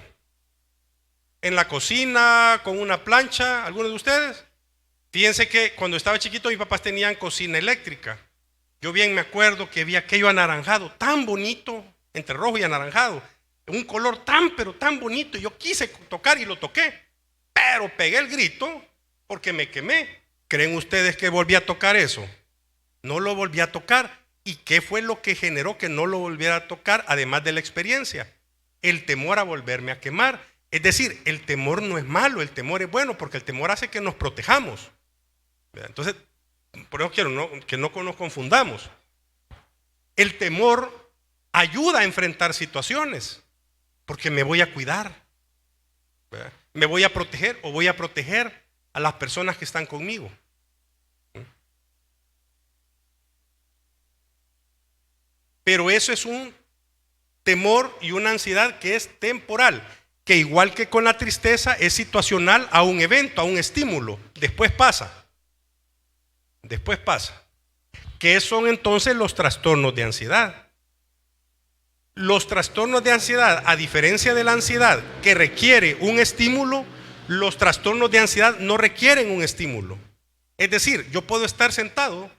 ¿En la cocina, con una plancha? ¿Alguno de ustedes? Fíjense que cuando estaba chiquito mis papás tenían cocina eléctrica. Yo bien me acuerdo que vi aquello anaranjado, tan bonito, entre rojo y anaranjado, un color tan pero tan bonito. Yo quise tocar y lo toqué, pero pegué el grito porque me quemé. ¿Creen ustedes que volví a tocar eso? No lo volví a tocar. ¿Y qué fue lo que generó que no lo volviera a tocar, además de la experiencia? El temor a volverme a quemar. Es decir, el temor no es malo, el temor es bueno, porque el temor hace que nos protejamos. Entonces, por eso quiero que no nos confundamos. El temor ayuda a enfrentar situaciones, porque me voy a cuidar, ¿verdad? Me voy a proteger o voy a proteger a las personas que están conmigo. Pero eso es un temor y una ansiedad que es temporal, que igual que con la tristeza es situacional a un evento, a un estímulo. Después pasa. Después pasa. ¿Qué son entonces los trastornos de ansiedad? Los trastornos de ansiedad, a diferencia de la ansiedad que requiere un estímulo, los trastornos de ansiedad no requieren un estímulo. Es decir, yo puedo estar sentado,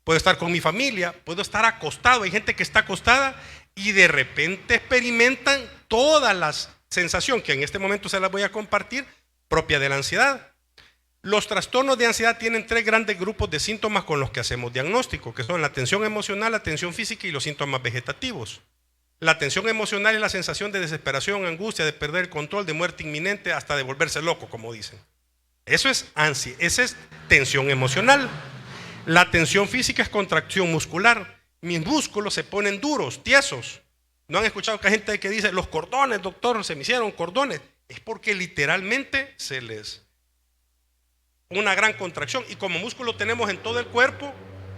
puedo estar con mi familia, puedo estar acostado. Hay gente que está acostada y de repente experimentan todas las sensaciones que en este momento se las voy a compartir, propia de la ansiedad. Los trastornos de ansiedad tienen 3 grandes grupos de síntomas con los que hacemos diagnóstico, que son la tensión emocional, la tensión física y los síntomas vegetativos. La tensión emocional es la sensación de desesperación, angustia, de perder el control, de muerte inminente, hasta de volverse loco, como dicen. Eso es ansiedad, esa es tensión emocional. La tensión física es contracción muscular. Mis músculos se ponen duros, tiesos. ¿No han escuchado que hay gente que dice, los cordones, doctor, se me hicieron cordones? Es porque literalmente se les... una gran contracción. Y como músculo tenemos en todo el cuerpo,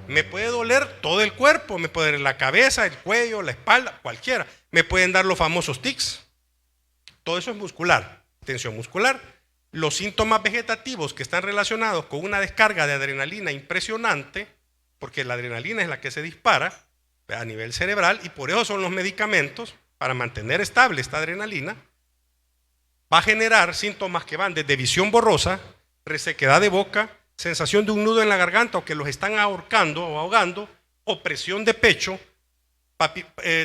me puede doler todo el cuerpo, me puede doler la cabeza, el cuello, la espalda, cualquiera. Me pueden dar los famosos tics. Todo eso es muscular, tensión muscular. Los síntomas vegetativos que están relacionados con una descarga de adrenalina impresionante, porque la adrenalina es la que se dispara a nivel cerebral, y por eso son los medicamentos para mantener estable esta adrenalina, va a generar síntomas que van desde visión borrosa, resequedad de boca, sensación de un nudo en la garganta o que los están ahorcando o ahogando, opresión de pecho,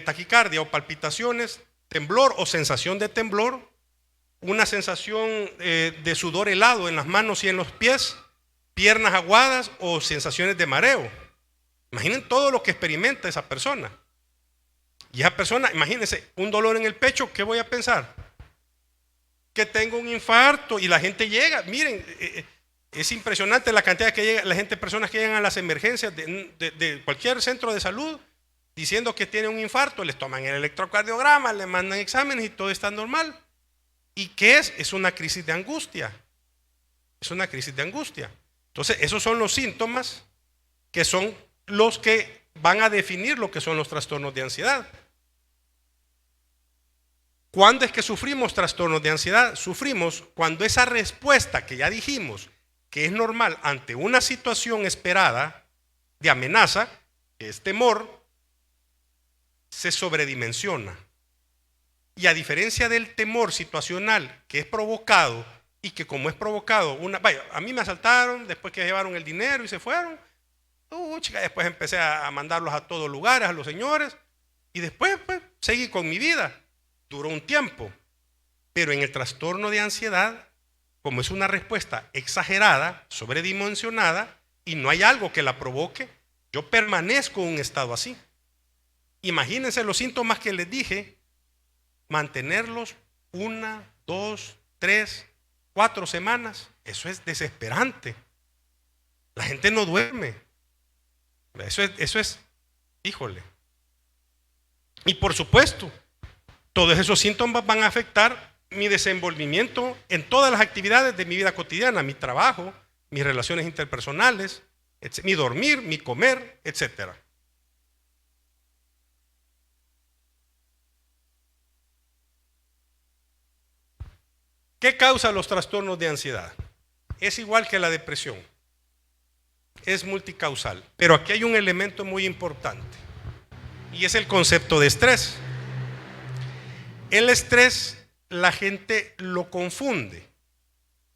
taquicardia o palpitaciones, temblor o sensación de temblor, una sensación de sudor helado en las manos y en los pies, piernas aguadas o sensaciones de mareo. Imaginen todo lo que experimenta esa persona. Y esa persona, imagínense, un dolor en el pecho, ¿qué voy a pensar? Que tengo un infarto. Y la gente llega, miren, es impresionante la cantidad que llega, personas que llegan a las emergencias de cualquier centro de salud diciendo que tienen un infarto, les toman el electrocardiograma, les mandan exámenes y todo está normal. ¿Y qué es? Es una crisis de angustia. Es una crisis de angustia. Entonces, esos son los síntomas que son los que van a definir lo que son los trastornos de ansiedad. ¿Cuándo es que sufrimos trastornos de ansiedad? Sufrimos cuando esa respuesta que ya dijimos que es normal ante una situación esperada de amenaza, que es temor, se sobredimensiona. Y a diferencia del temor situacional que es provocado y que como es provocado, a mí me asaltaron después que llevaron el dinero y se fueron. Después empecé a mandarlos a todos lugares, a los señores, y después pues, seguí con mi vida. Duró un tiempo. Pero en el trastorno de ansiedad, como es una respuesta exagerada, sobredimensionada, y no hay algo que la provoque, yo permanezco en un estado así. Imagínense los síntomas que les dije, mantenerlos 1, 2, 3, 4 semanas. Eso es desesperante. La gente no duerme. Eso es, híjole. Y por supuesto, todos esos síntomas van a afectar mi desenvolvimiento en todas las actividades de mi vida cotidiana, mi trabajo, mis relaciones interpersonales, mi dormir, mi comer, etc. ¿Qué causa los trastornos de ansiedad? Es igual que la depresión. Es multicausal. Pero aquí hay un elemento muy importante y es el concepto de estrés. El estrés, la gente lo confunde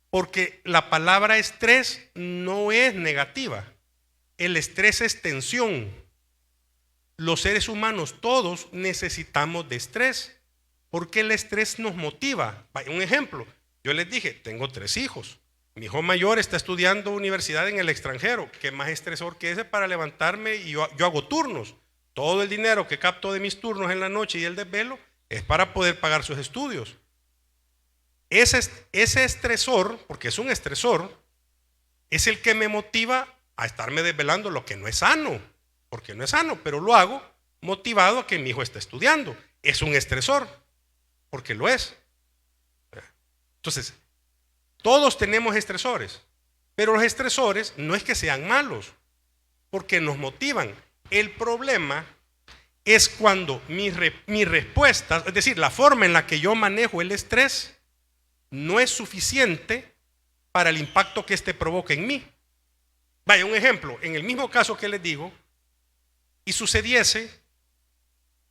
porque la palabra estrés no es negativa. El estrés es tensión. Los seres humanos todos necesitamos de estrés porque el estrés nos motiva. Un ejemplo, yo les dije, tengo 3 hijos. Mi hijo mayor está estudiando universidad en el extranjero. ¿Qué más estresor que ese para levantarme? Y yo hago turnos. Todo el dinero que capto de mis turnos en la noche y el desvelo es para poder pagar sus estudios. Ese estresor, porque es un estresor, es el que me motiva a estarme desvelando, lo que no es sano, porque no es sano, pero lo hago motivado a que mi hijo esté estudiando. Es un estresor, porque lo es. Entonces, todos tenemos estresores, pero los estresores no es que sean malos, porque nos motivan. El problema es cuando mi respuesta, es decir, la forma en la que yo manejo el estrés, no es suficiente para el impacto que éste provoca en mí. Vaya, un ejemplo, en el mismo caso que les digo, y sucediese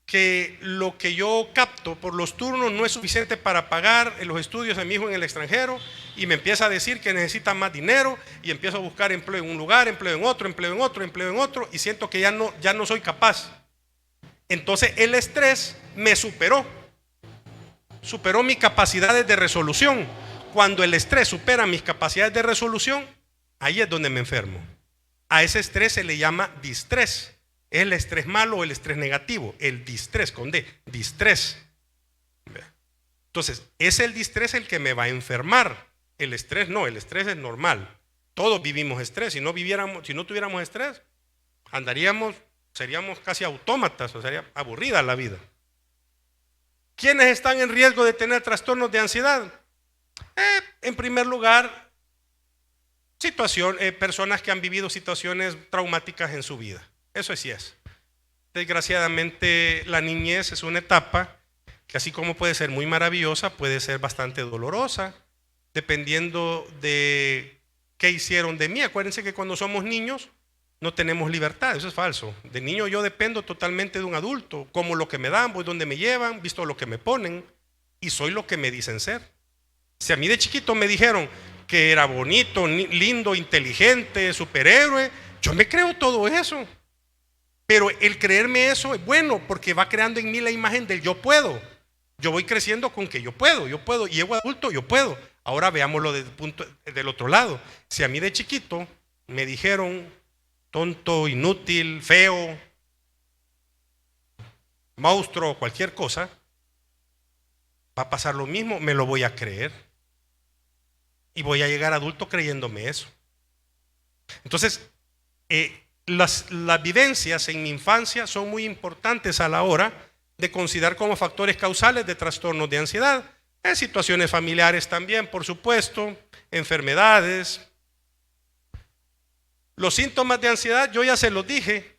que lo que yo capto por los turnos no es suficiente para pagar los estudios de mi hijo en el extranjero, y me empieza a decir que necesita más dinero, y empiezo a buscar empleo en un lugar, empleo en otro, empleo en otro, empleo en otro, y siento que ya no soy capaz. Entonces el estrés me superó mi capacidades de resolución. Cuando el estrés supera mis capacidades de resolución, ahí es donde me enfermo. A ese estrés se le llama distrés. ¿Es el estrés malo o el estrés negativo? El distrés, con D, distrés. Entonces, es el distrés el que me va a enfermar. El estrés no, el estrés es normal. Todos vivimos estrés. Si no tuviéramos estrés, seríamos casi autómatas, o sería aburrida la vida. ¿Quiénes están en riesgo de tener trastornos de ansiedad? En primer lugar, personas que han vivido situaciones traumáticas en su vida. Eso sí es. Desgraciadamente, la niñez es una etapa que, así como puede ser muy maravillosa, puede ser bastante dolorosa, dependiendo de qué hicieron de mí. Acuérdense que cuando somos niños no tenemos libertad, eso es falso. De niño yo dependo totalmente de un adulto, como lo que me dan, voy donde me llevan, visto lo que me ponen, y soy lo que me dicen ser. Si a mí de chiquito me dijeron que era bonito, lindo, inteligente, superhéroe, yo me creo todo eso. Pero el creerme eso es bueno, porque va creando en mí la imagen del yo puedo. Yo voy creciendo con que yo puedo, y llego adulto, yo puedo. Ahora veámoslo del otro lado. Si a mí de chiquito me dijeron tonto, inútil, feo, monstruo, cualquier cosa, va a pasar lo mismo, me lo voy a creer. Y voy a llegar adulto creyéndome eso. Entonces, las vivencias en mi infancia son muy importantes a la hora de considerar como factores causales de trastornos de ansiedad. Situaciones familiares también, por supuesto, enfermedades. Los síntomas de ansiedad, yo ya se los dije,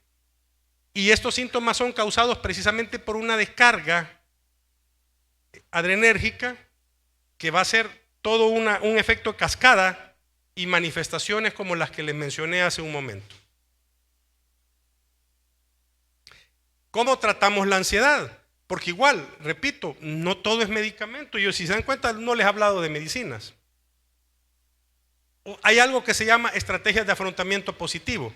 y estos síntomas son causados precisamente por una descarga adrenérgica que va a ser todo un efecto cascada y manifestaciones como las que les mencioné hace un momento. ¿Cómo tratamos la ansiedad? Porque igual, repito, no todo es medicamento. Yo, si se dan cuenta, no les he hablado de medicinas. Hay algo que se llama estrategias de afrontamiento positivo.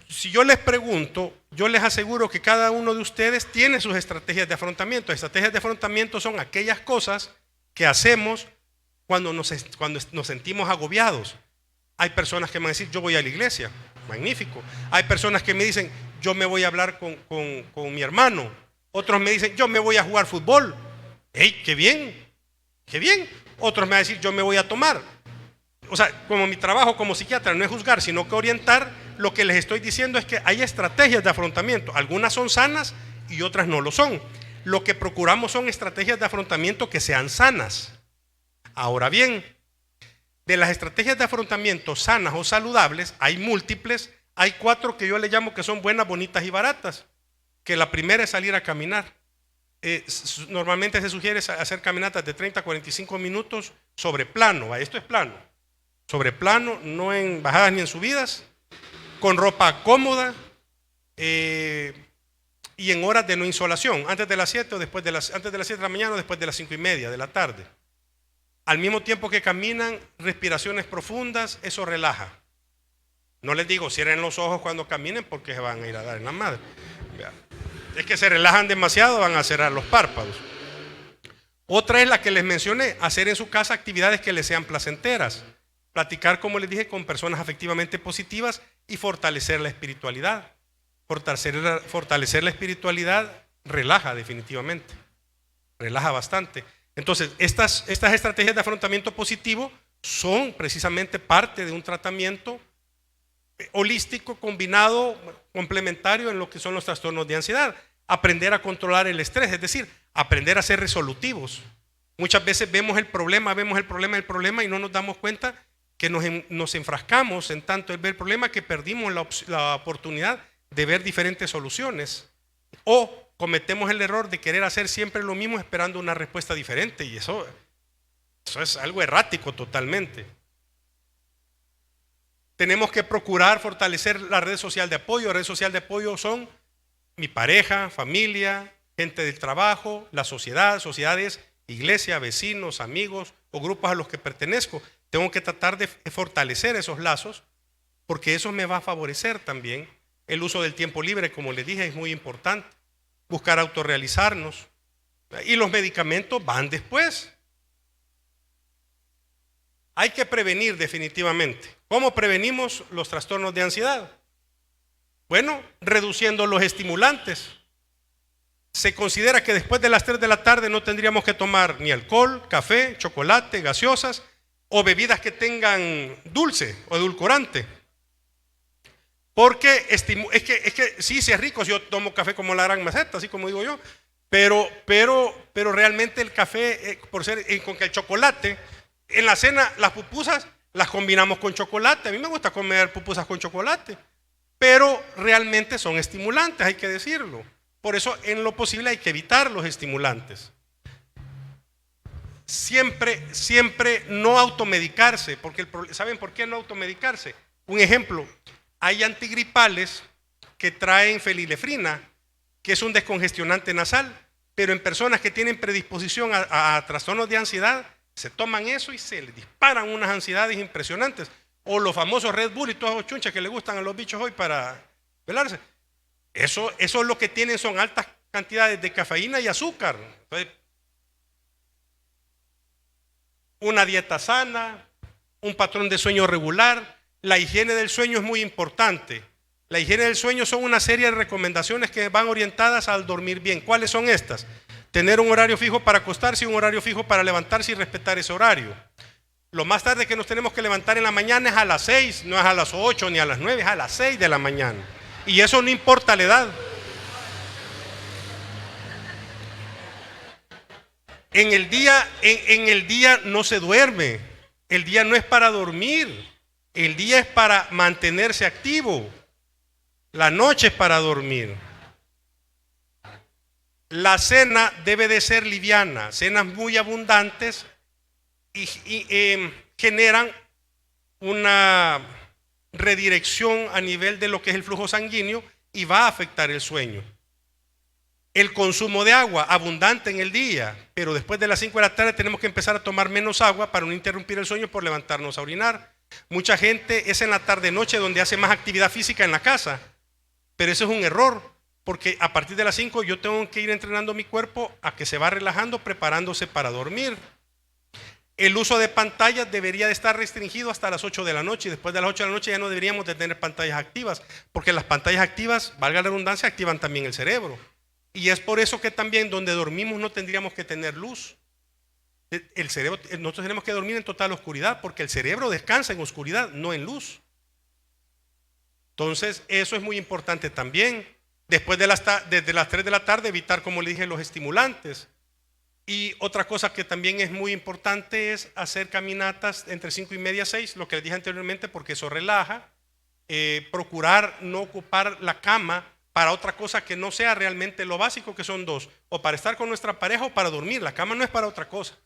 Si yo les pregunto, yo les aseguro que cada uno de ustedes tiene sus estrategias de afrontamiento. Estrategias de afrontamiento son aquellas cosas que hacemos cuando nos sentimos agobiados. Hay personas que me van a decir, yo voy a la iglesia, magnífico. Hay personas que me dicen, yo me voy a hablar con mi hermano. Otros me dicen, yo me voy a jugar fútbol. ¡Hey, qué bien! Qué bien. Otros me van a decir, yo me voy a tomar. O sea, como mi trabajo como psiquiatra no es juzgar, sino que orientar, lo que les estoy diciendo es que hay estrategias de afrontamiento. Algunas son sanas y otras no lo son. Lo que procuramos son estrategias de afrontamiento que sean sanas. Ahora bien, de las estrategias de afrontamiento sanas o saludables, hay múltiples. Hay 4 que yo le llamo que son buenas, bonitas y baratas. Que la primera es salir a caminar. Normalmente se sugiere hacer caminatas de 30 a 45 minutos sobre plano. Esto es plano. Sobre plano, no en bajadas ni en subidas. Con ropa cómoda y en horas de no insolación. Antes de las 7 o después de antes de las 7 de la mañana o después de las 5:30 de la tarde. Al mismo tiempo que caminan, respiraciones profundas, eso relaja. No les digo cierren los ojos cuando caminen porque se van a ir a dar en la madre. Es que se relajan demasiado, van a cerrar los párpados. Otra es la que les mencioné, hacer en su casa actividades que les sean placenteras. Platicar, como les dije, con personas afectivamente positivas y fortalecer la espiritualidad. Fortalecer la espiritualidad relaja definitivamente. Relaja bastante. Entonces, estas estrategias de afrontamiento positivo son precisamente parte de un tratamiento holístico, combinado, complementario en lo que son los trastornos de ansiedad. Aprender a controlar el estrés, es decir, aprender a ser resolutivos. Muchas veces vemos el problema y no nos damos cuenta que nos enfrascamos en tanto el ver el problema que perdimos la oportunidad de ver diferentes soluciones. O cometemos el error de querer hacer siempre lo mismo esperando una respuesta diferente, y eso es algo errático totalmente. Tenemos que procurar fortalecer la red social de apoyo. La red social de apoyo son mi pareja, familia, gente del trabajo, la sociedad, sociedades, iglesia, vecinos, amigos o grupos a los que pertenezco. Tengo que tratar de fortalecer esos lazos porque eso me va a favorecer también. El uso del tiempo libre, como les dije, es muy importante. Buscar autorrealizarnos. Y los medicamentos van después. Hay que prevenir definitivamente. ¿Cómo prevenimos los trastornos de ansiedad? Bueno, reduciendo los estimulantes. Se considera que después de las 3 de la tarde no tendríamos que tomar ni alcohol, café, chocolate, gaseosas o bebidas que tengan dulce o edulcorante. Porque es que sí, es rico si yo tomo café como la gran maceta, así como digo yo, pero realmente el café, por ser con que el chocolate, en la cena las pupusas las combinamos con chocolate. A mí me gusta comer pupusas con chocolate, pero realmente son estimulantes, hay que decirlo. Por eso en lo posible hay que evitar los estimulantes. Siempre no automedicarse, porque ¿saben por qué no automedicarse? Un ejemplo, hay antigripales que traen fenilefrina, que es un descongestionante nasal, pero en personas que tienen predisposición a trastornos de ansiedad, se toman eso y se les disparan unas ansiedades impresionantes. O los famosos Red Bull y todos los chunches que le gustan a los bichos hoy para velarse. Eso es lo que tienen, son altas cantidades de cafeína y azúcar. Entonces, una dieta sana, un patrón de sueño regular, la higiene del sueño es muy importante. La higiene del sueño son una serie de recomendaciones que van orientadas al dormir bien. ¿Cuáles son estas? Tener un horario fijo para acostarse y un horario fijo para levantarse y respetar ese horario. Lo más tarde que nos tenemos que levantar en la mañana es a las 6, no es a las 8 ni a las 9, es a las 6 de la mañana. Y eso no importa la edad. En el día no se duerme. El día no es para dormir. El día es para mantenerse activo. La noche es para dormir. La cena debe de ser liviana. Cenas muy abundantes y generan una redirección a nivel de lo que es el flujo sanguíneo y va a afectar el sueño. El consumo de agua abundante en el día, pero después de las 5 de la tarde tenemos que empezar a tomar menos agua para no interrumpir el sueño por levantarnos a orinar. Mucha gente es en la tarde-noche donde hace más actividad física en la casa, pero eso es un error, porque a partir de las 5 yo tengo que ir entrenando mi cuerpo a que se va relajando, preparándose para dormir. El uso de pantallas debería de estar restringido hasta las 8 de la noche y después de las 8 de la noche ya no deberíamos de tener pantallas activas, porque las pantallas activas, valga la redundancia, activan también el cerebro. Y es por eso que también donde dormimos no tendríamos que tener luz. El cerebro, nosotros tenemos que dormir en total oscuridad porque el cerebro descansa en oscuridad, no en luz. Entonces, eso es muy importante también. Después desde las 3 de la tarde, evitar, como le dije, los estimulantes. Y otra cosa que también es muy importante es hacer caminatas entre 5:30 y 6, lo que les dije anteriormente, porque eso relaja. Procurar no ocupar la cama para otra cosa que no sea realmente lo básico, que son dos: o para estar con nuestra pareja o para dormir. La cama no es para otra cosa.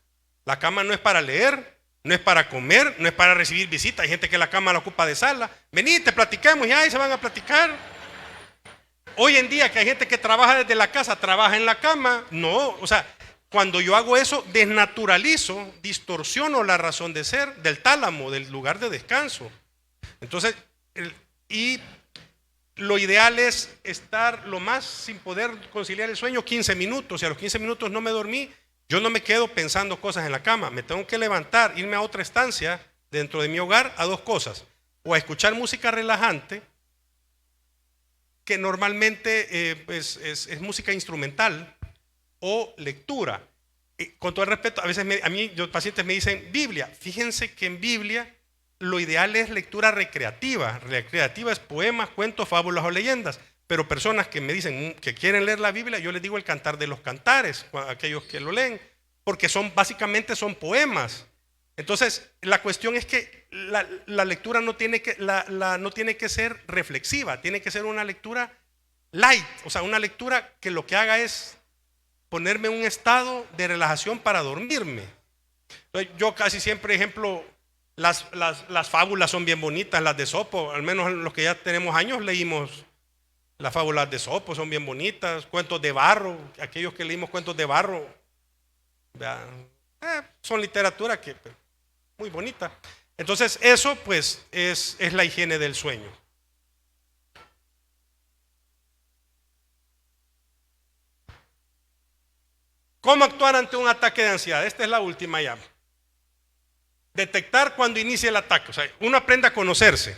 La cama no es para leer, no es para comer, no es para recibir visitas. Hay gente que la cama la ocupa de sala. Vení, te platiquemos, y ahí se van a platicar. Hoy en día que hay gente que trabaja desde la casa, trabaja en la cama. No, o sea, cuando yo hago eso, desnaturalizo, distorsiono la razón de ser del tálamo, del lugar de descanso. Entonces, y lo ideal es estar lo más sin poder conciliar el sueño 15 minutos. Si a los 15 minutos no me dormí, yo no me quedo pensando cosas en la cama. Me tengo que levantar, irme a otra estancia dentro de mi hogar a dos cosas: o a escuchar música relajante, que normalmente pues es música instrumental, o lectura. Con todo el respeto, a veces los pacientes me dicen Biblia. Fíjense que en Biblia lo ideal es lectura recreativa. Recreativa es poemas, cuentos, fábulas o leyendas. Pero personas que me dicen que quieren leer la Biblia, yo les digo el Cantar de los Cantares, aquellos que lo leen, porque básicamente son poemas. Entonces, la cuestión es que la lectura no tiene que ser reflexiva, tiene que ser una lectura light, o sea, una lectura que lo que haga es ponerme en un estado de relajación para dormirme. Entonces, yo casi siempre, ejemplo, las fábulas son bien bonitas, las de Esopo, al menos los que ya tenemos años leímos las fábulas de Esopo, son bien bonitas. Cuentos de Barro, aquellos que leímos cuentos de Barro, son literatura que muy bonita. Entonces eso pues es la higiene del sueño. ¿Cómo actuar ante un ataque de ansiedad? Esta es la última ya. Detectar cuando inicia el ataque. O sea, uno aprende a conocerse.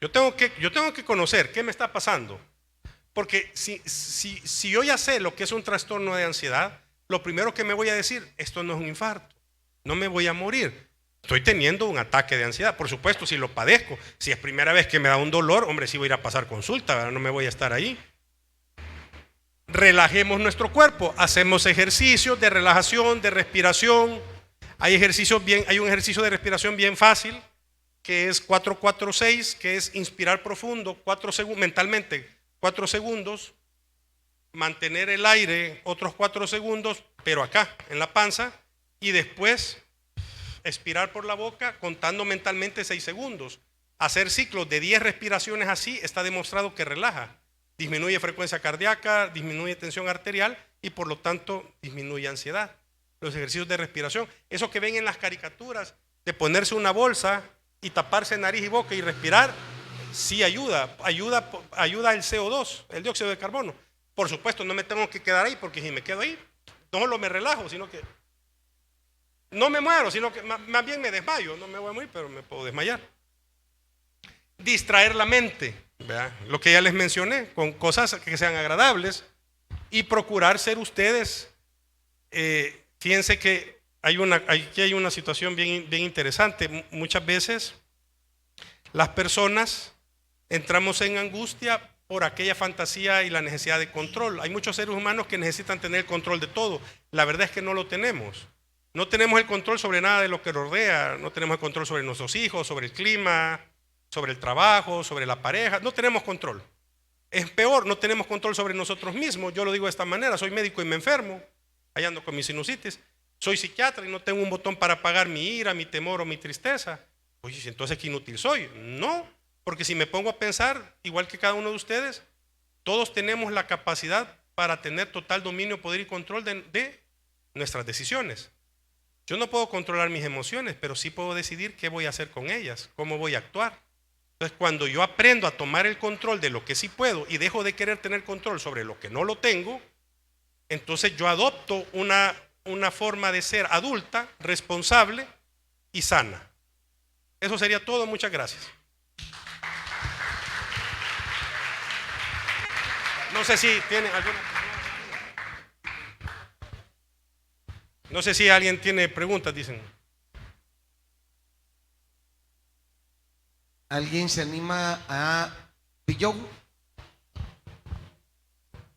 Yo tengo que conocer qué me está pasando. Porque si yo ya sé lo que es un trastorno de ansiedad, lo primero que me voy a decir: esto no es un infarto, no me voy a morir, estoy teniendo un ataque de ansiedad. Por supuesto, si lo padezco, si es primera vez que me da un dolor, hombre, sí voy a ir a pasar consulta, ¿verdad? No me voy a estar ahí. Relajemos nuestro cuerpo, hacemos ejercicios de relajación, de respiración. Hay un ejercicio de respiración bien fácil, que es 4-4-6, que es inspirar profundo, 4 segundos, mentalmente 4 segundos, mantener el aire otros 4 segundos, pero acá, en la panza, y después expirar por la boca contando mentalmente 6 segundos. Hacer ciclos de 10 respiraciones así está demostrado que relaja, disminuye frecuencia cardíaca, disminuye tensión arterial y por lo tanto disminuye ansiedad. Los ejercicios de respiración, eso que ven en las caricaturas de ponerse una bolsa y taparse nariz y boca y respirar, sí ayuda el CO2, el dióxido de carbono. Por supuesto, no me tengo que quedar ahí, porque si me quedo ahí, no solo me relajo, sino que no me muero, sino que más bien me desmayo. No me voy a morir, pero me puedo desmayar. Distraer la mente, ¿verdad? Lo que ya les mencioné, con cosas que sean agradables, y procurar ser ustedes. Fíjense que aquí hay una situación bien interesante. Muchas veces las personas entramos en angustia por aquella fantasía y la necesidad de control. Hay muchos seres humanos que necesitan tener el control de todo. La verdad es que no lo tenemos. No tenemos el control sobre nada de lo que nos rodea. No tenemos el control sobre nuestros hijos, sobre el clima, sobre el trabajo, sobre la pareja. No tenemos control. Es peor, no tenemos control sobre nosotros mismos. Yo lo digo de esta manera: soy médico y me enfermo, ahí ando con mi sinusitis. Soy psiquiatra y no tengo un botón para apagar mi ira, mi temor o mi tristeza. Oye, entonces ¿qué inútil soy? No, porque si me pongo a pensar, igual que cada uno de ustedes, todos tenemos la capacidad para tener total dominio, poder y control de nuestras decisiones. Yo no puedo controlar mis emociones, pero sí puedo decidir qué voy a hacer con ellas, cómo voy a actuar. Entonces, cuando yo aprendo a tomar el control de lo que sí puedo y dejo de querer tener control sobre lo que no lo tengo, entonces yo adopto una forma de ser adulta, responsable y sana. Eso sería todo. Muchas gracias. No sé si tienen alguna. No sé si alguien tiene preguntas, dicen. ¿Alguien se anima a Pillón?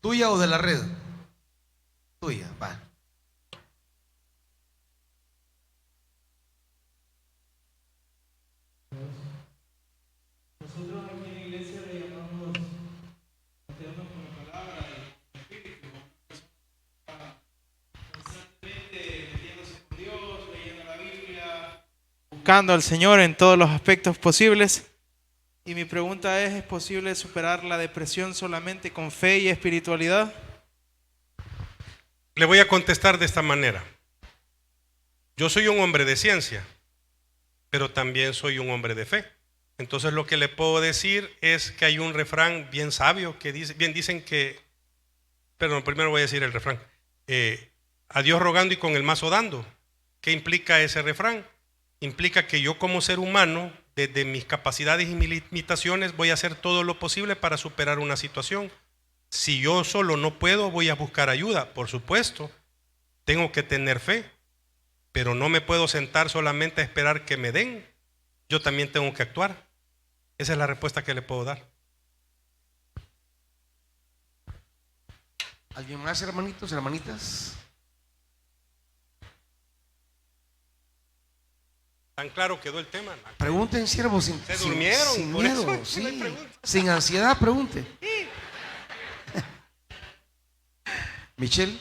¿Tuya o de la red? Tuya, va. Nosotros aquí en la iglesia le llamamos patearnos con la palabra y el espíritu, constantemente metiéndose con Dios, leyendo la Biblia, buscando al Señor en todos los aspectos posibles. Y mi pregunta ¿es posible superar la depresión solamente con fe y espiritualidad? Le voy a contestar de esta manera. Yo soy un hombre de ciencia, pero también soy un hombre de fe. Entonces lo que le puedo decir es que hay un refrán bien sabio que dice, bien dicen que, perdón, primero voy a decir el refrán, a Dios rogando y con el mazo dando. ¿Qué implica ese refrán? Implica que yo como ser humano, desde mis capacidades y mis limitaciones, voy a hacer todo lo posible para superar una situación. Si yo solo no puedo, voy a buscar ayuda, por supuesto. Tengo que tener fe, pero no me puedo sentar solamente a esperar que me den. Yo también tengo que actuar. Esa es la respuesta que le puedo dar. ¿Alguien más, hermanitos, hermanitas? Tan claro quedó el tema. Pregunten, siervos, Se durmieron, sin por miedo, eso sí, no hay preguntas. sin ansiedad, pregunte. Michelle.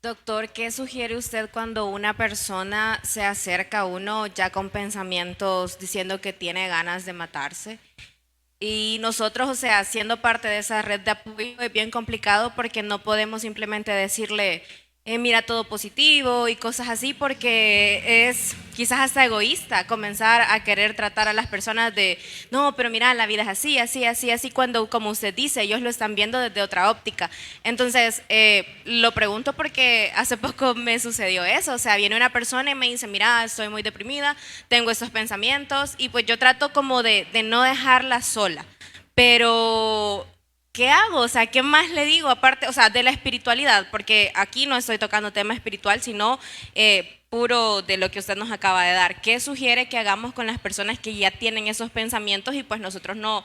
Doctor, ¿qué sugiere usted cuando una persona se acerca a uno ya con pensamientos diciendo que tiene ganas de matarse? Y nosotros, o sea, siendo parte de esa red de apoyo, es bien complicado porque no podemos simplemente decirle, mira todo positivo y cosas así, porque es quizás hasta egoísta comenzar a querer tratar a las personas de, no, pero mira, la vida es así, así, así, así, cuando, como usted dice, ellos lo están viendo desde otra óptica. Entonces, lo pregunto porque hace poco me sucedió eso, o sea, viene una persona y me dice, mira, estoy muy deprimida, tengo estos pensamientos, y pues yo trato como de no dejarla sola, pero ¿qué hago? O sea, ¿qué más le digo aparte, o sea, de la espiritualidad? Porque aquí no estoy tocando tema espiritual, sino puro de lo que usted nos acaba de dar. ¿Qué sugiere que hagamos con las personas que ya tienen esos pensamientos y pues nosotros no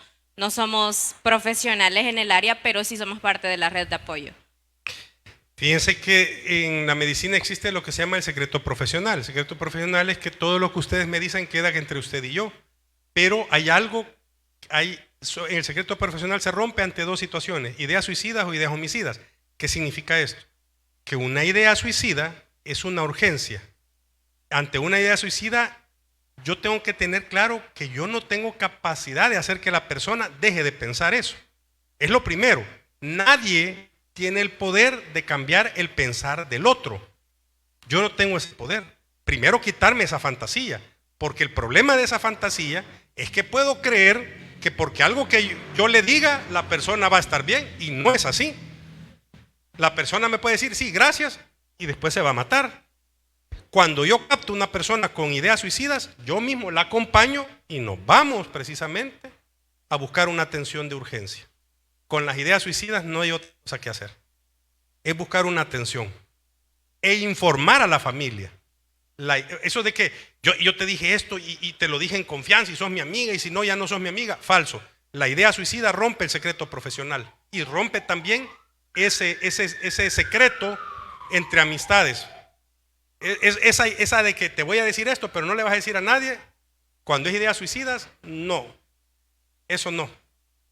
somos profesionales en el área, pero sí somos parte de la red de apoyo? Fíjense que en la medicina existe lo que se llama el secreto profesional. El secreto profesional es que todo lo que ustedes me dicen queda entre usted y yo. Pero hay algo, en el secreto profesional se rompe ante dos situaciones, ideas suicidas o ideas homicidas. ¿Qué significa esto? Que una idea suicida es una urgencia. Ante una idea suicida, yo tengo que tener claro que yo no tengo capacidad de hacer que la persona deje de pensar eso. Es lo primero. Nadie tiene el poder de cambiar el pensar del otro. Yo no tengo ese poder. Primero quitarme esa fantasía, porque el problema de esa fantasía es que puedo creer que porque algo que yo le diga, la persona va a estar bien, y no es así. La persona me puede decir, sí, gracias, y después se va a matar. Cuando yo capto una persona con ideas suicidas, yo mismo la acompaño y nos vamos precisamente a buscar una atención de urgencia. Con las ideas suicidas no hay otra cosa que hacer. Es buscar una atención e informar a la familia. Eso de que yo te dije esto y te lo dije en confianza y sos mi amiga y si no ya no sos mi amiga, falso. La idea suicida rompe el secreto profesional y rompe también ese secreto entre amistades. Esa de que te voy a decir esto pero no le vas a decir a nadie, cuando es ideas suicidas, no, eso no,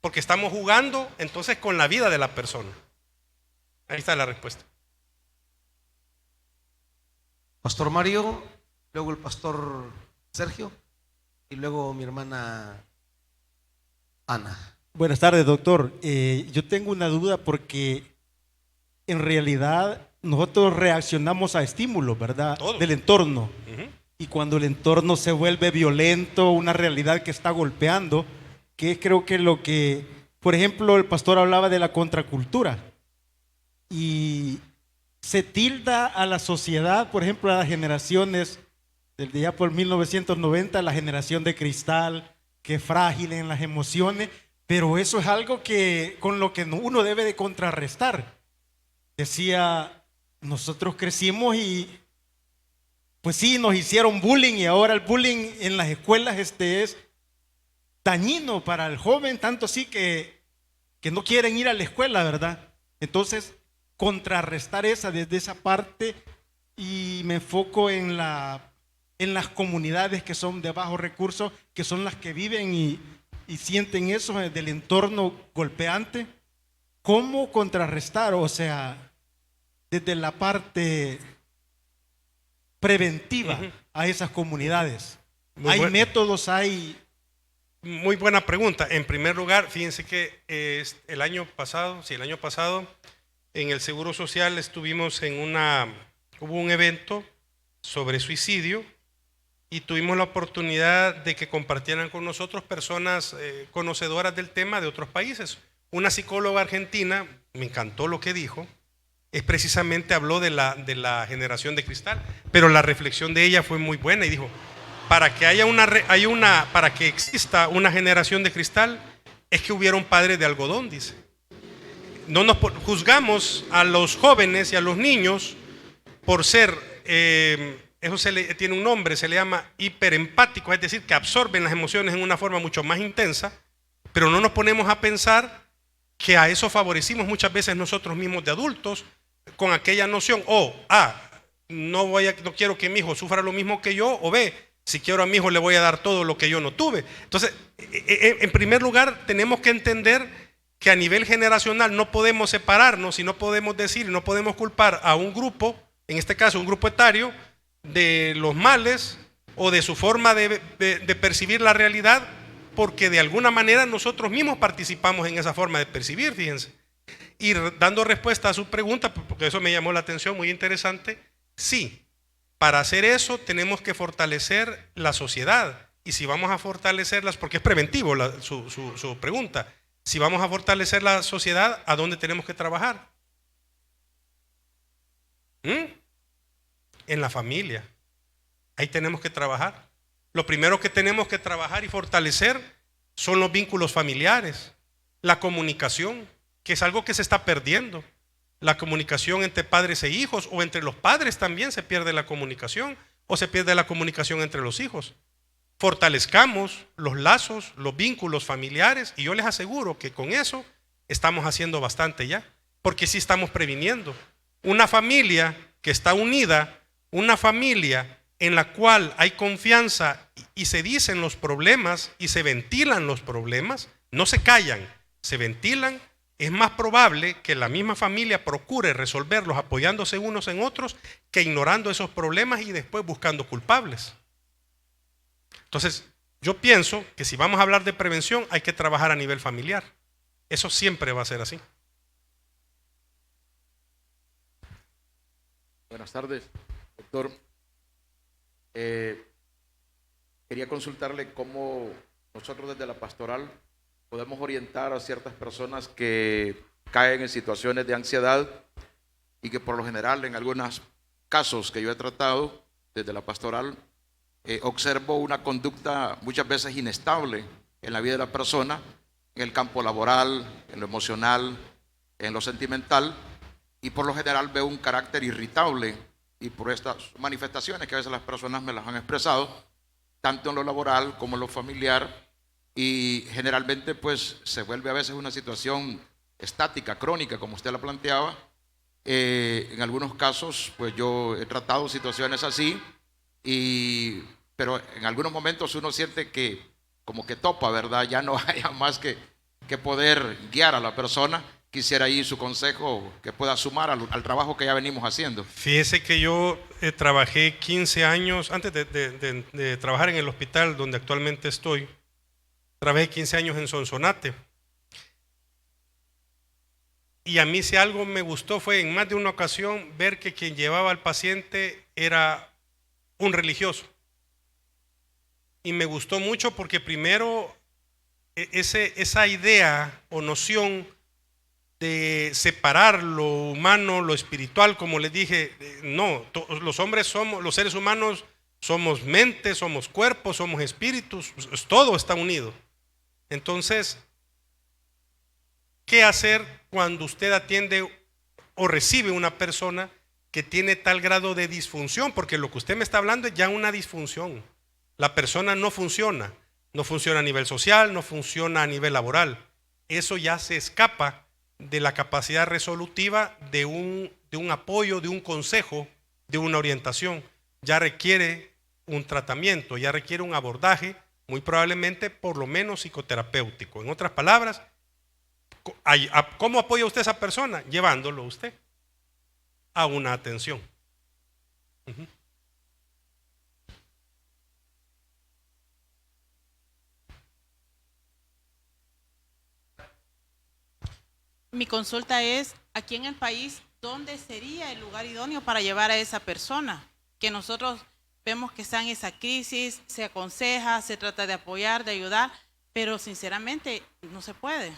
porque estamos jugando entonces con la vida de la persona. Ahí está la respuesta. Pastor Mario, luego el pastor Sergio y luego mi hermana Ana. Buenas tardes, doctor. Yo tengo una duda porque en realidad nosotros reaccionamos a estímulos, ¿verdad? Todos. Del entorno. Uh-huh. Y cuando el entorno se vuelve violento, una realidad que está golpeando, que creo que lo que, por ejemplo, el pastor hablaba de la contracultura. Y se tilda a la sociedad, por ejemplo, a las generaciones, desde ya por 1990, la generación de cristal, que es frágil en las emociones, pero eso es algo que con lo que uno debe de contrarrestar. decía, nosotros crecimos y pues sí, nos hicieron bullying y ahora el bullying en las escuelas es dañino para el joven, tanto así que no quieren ir a la escuela, ¿verdad? Entonces, contrarrestar desde esa parte, y me enfoco en las comunidades que son de bajos recursos, que son las que viven y sienten eso del entorno golpeante. ¿Cómo contrarrestar? O sea, desde la parte preventiva a esas comunidades. ¿Hay métodos, hay? Muy buena pregunta. En primer lugar, fíjense que el año pasado, en el Seguro Social estuvimos hubo un evento sobre suicidio y tuvimos la oportunidad de que compartieran con nosotros personas conocedoras del tema de otros países. Una psicóloga argentina, me encantó lo que dijo, precisamente habló de la generación de cristal, pero la reflexión de ella fue muy buena y dijo, para que exista una generación de cristal, es que hubiera un padre de algodón, dice. No nos juzgamos a los jóvenes y a los niños por ser, eso tiene un nombre, se le llama hiperempático, es decir, que absorben las emociones en una forma mucho más intensa, pero no nos ponemos a pensar que a eso favorecimos muchas veces nosotros mismos de adultos, con aquella noción, no quiero que mi hijo sufra lo mismo que yo, o B, si quiero a mi hijo le voy a dar todo lo que yo no tuve. Entonces, en primer lugar, tenemos que entender que a nivel generacional no podemos separarnos y no podemos decir, no podemos culpar a un grupo, en este caso un grupo etario, de los males o de su forma de percibir la realidad, porque de alguna manera nosotros mismos participamos en esa forma de percibir, fíjense. Y dando respuesta a su pregunta, porque eso me llamó la atención, muy interesante, sí, para hacer eso tenemos que fortalecer la sociedad. Y si vamos a fortalecerlas, porque es preventivo su pregunta, si vamos a fortalecer la sociedad, ¿a dónde tenemos que trabajar? En la familia. Ahí tenemos que trabajar. Lo primero que tenemos que trabajar y fortalecer son los vínculos familiares, la comunicación, que es algo que se está perdiendo. La comunicación entre padres e hijos, o entre los padres también se pierde la comunicación, o se pierde la comunicación entre los hijos. Fortalezcamos los lazos, los vínculos familiares, y yo les aseguro que con eso estamos haciendo bastante ya, porque sí estamos previniendo. Una familia que está unida, una familia en la cual hay confianza y se dicen los problemas y se ventilan los problemas, no se callan, se ventilan, es más probable que la misma familia procure resolverlos apoyándose unos en otros que ignorando esos problemas y después buscando culpables. Entonces, yo pienso que si vamos a hablar de prevención hay que trabajar a nivel familiar. Eso siempre va a ser así. Buenas tardes, doctor. Quería consultarle cómo nosotros desde la pastoral podemos orientar a ciertas personas que caen en situaciones de ansiedad y que por lo general en algunos casos que yo he tratado desde la pastoral observo una conducta muchas veces inestable en la vida de la persona, en el campo laboral, en lo emocional, en lo sentimental, y por lo general veo un carácter irritable, y por estas manifestaciones que a veces las personas me las han expresado, tanto en lo laboral como en lo familiar, y generalmente pues se vuelve a veces una situación estática, crónica, como usted la planteaba. En algunos casos pues yo he tratado situaciones así, pero en algunos momentos uno siente que como que topa, ¿verdad? Ya no haya más que poder guiar a la persona. Quisiera ahí su consejo que pueda sumar al trabajo que ya venimos haciendo. Fíjese que yo trabajé 15 años, antes de trabajar en el hospital donde actualmente estoy, trabajé 15 años en Sonsonate. Y a mí si algo me gustó fue en más de una ocasión ver que quien llevaba al paciente era un religioso. Y me gustó mucho porque primero esa idea o noción de separar lo humano, lo espiritual, como les dije, no, los seres humanos somos mente, somos cuerpo, somos espíritus, todo está unido. Entonces, ¿qué hacer cuando usted atiende o recibe una persona que tiene tal grado de disfunción? Porque lo que usted me está hablando es ya una disfunción. La persona no funciona a nivel social, no funciona a nivel laboral. Eso ya se escapa de la capacidad resolutiva de un apoyo, de un consejo, de una orientación. Ya requiere un tratamiento, ya requiere un abordaje, muy probablemente por lo menos psicoterapéutico. En otras palabras, ¿cómo apoya usted a esa persona? Llevándolo usted a una atención. Ujú. Mi consulta es, aquí en el país, ¿dónde sería el lugar idóneo para llevar a esa persona? Que nosotros vemos que está en esa crisis, se aconseja, se trata de apoyar, de ayudar, pero sinceramente no se puede.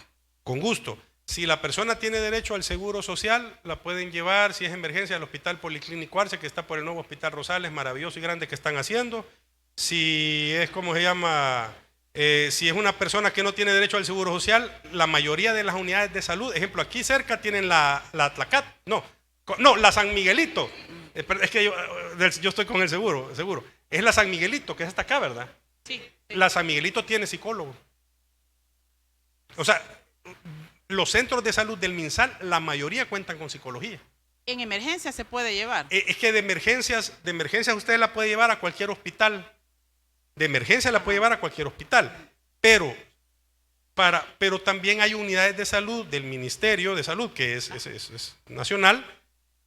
Con gusto. Si la persona tiene derecho al seguro social, la pueden llevar, si es emergencia, al Hospital Policlínico Arce, que está por el nuevo Hospital Rosales, maravilloso y grande que están haciendo. Si es, ¿cómo se llama? Si es una persona que no tiene derecho al seguro social, la mayoría de las unidades de salud, ejemplo, aquí cerca tienen la Tlacat, no, la San Miguelito. Es que yo estoy con el seguro. Es la San Miguelito, que es hasta acá, ¿verdad? Sí. La San Miguelito tiene psicólogo. O sea, los centros de salud del MinSal, la mayoría cuentan con psicología. En emergencia se puede llevar. Es que de emergencias usted la puede llevar a cualquier hospital. De emergencia la puede llevar a cualquier hospital. Pero también hay unidades de salud del Ministerio de Salud, que es nacional.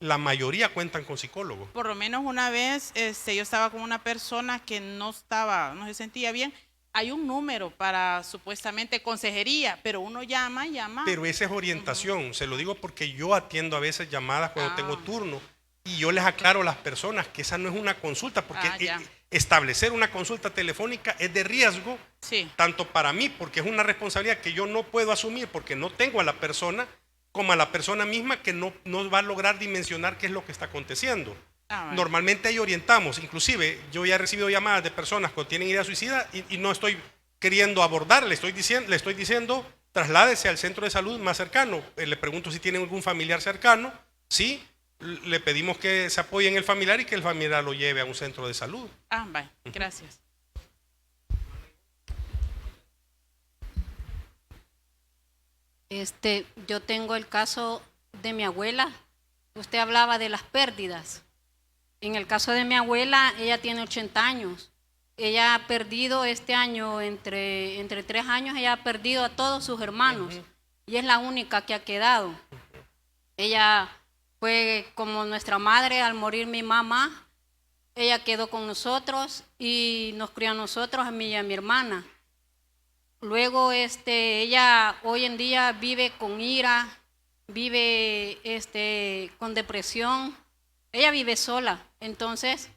La mayoría cuentan con psicólogos. Por lo menos una vez yo estaba con una persona que no se sentía bien. Hay un número para supuestamente consejería, pero uno llama. Pero esa es orientación, se lo digo porque yo atiendo a veces llamadas cuando tengo turno y yo les aclaro a las personas que esa no es una consulta, porque establecer una consulta telefónica es de riesgo, sí, tanto para mí, porque es una responsabilidad que yo no puedo asumir porque no tengo a la persona, como a la persona misma que no va a lograr dimensionar qué es lo que está aconteciendo. Bueno. Normalmente ahí orientamos, inclusive yo ya he recibido llamadas de personas que tienen idea suicida y no estoy queriendo abordar, le estoy diciendo trasládese al centro de salud más cercano, le pregunto si tienen algún familiar cercano, sí, le pedimos que se apoye en el familiar y que el familiar lo lleve a un centro de salud. Vale, gracias. Yo tengo el caso de mi abuela. Usted hablaba de las pérdidas. En el caso de mi abuela, ella tiene 80 años. Ella ha perdido este año, entre 3 años, ella ha perdido a todos sus hermanos. Y es la única que ha quedado. Ella fue como nuestra madre al morir mi mamá. Ella quedó con nosotros y nos crió a nosotros, a mí y a mi hermana. Luego ella hoy en día vive con ira, vive con depresión. Ella vive sola. Entonces,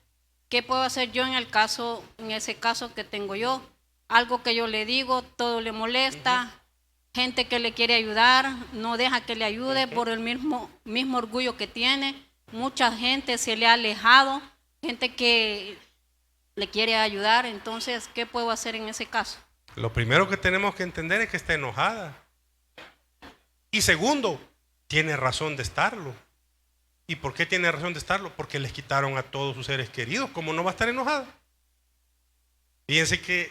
¿qué puedo hacer yo en ese caso que tengo yo? Algo que yo le digo, todo le molesta. Gente que le quiere ayudar, no deja que le ayude por el mismo orgullo que tiene. Mucha gente se le ha alejado, gente que le quiere ayudar. Entonces, ¿qué puedo hacer en ese caso? Lo primero que tenemos que entender es que está enojada. Y segundo, tiene razón de estarlo. ¿Y por qué tiene razón de estarlo? Porque les quitaron a todos sus seres queridos. ¿Cómo no va a estar enojada? Fíjense que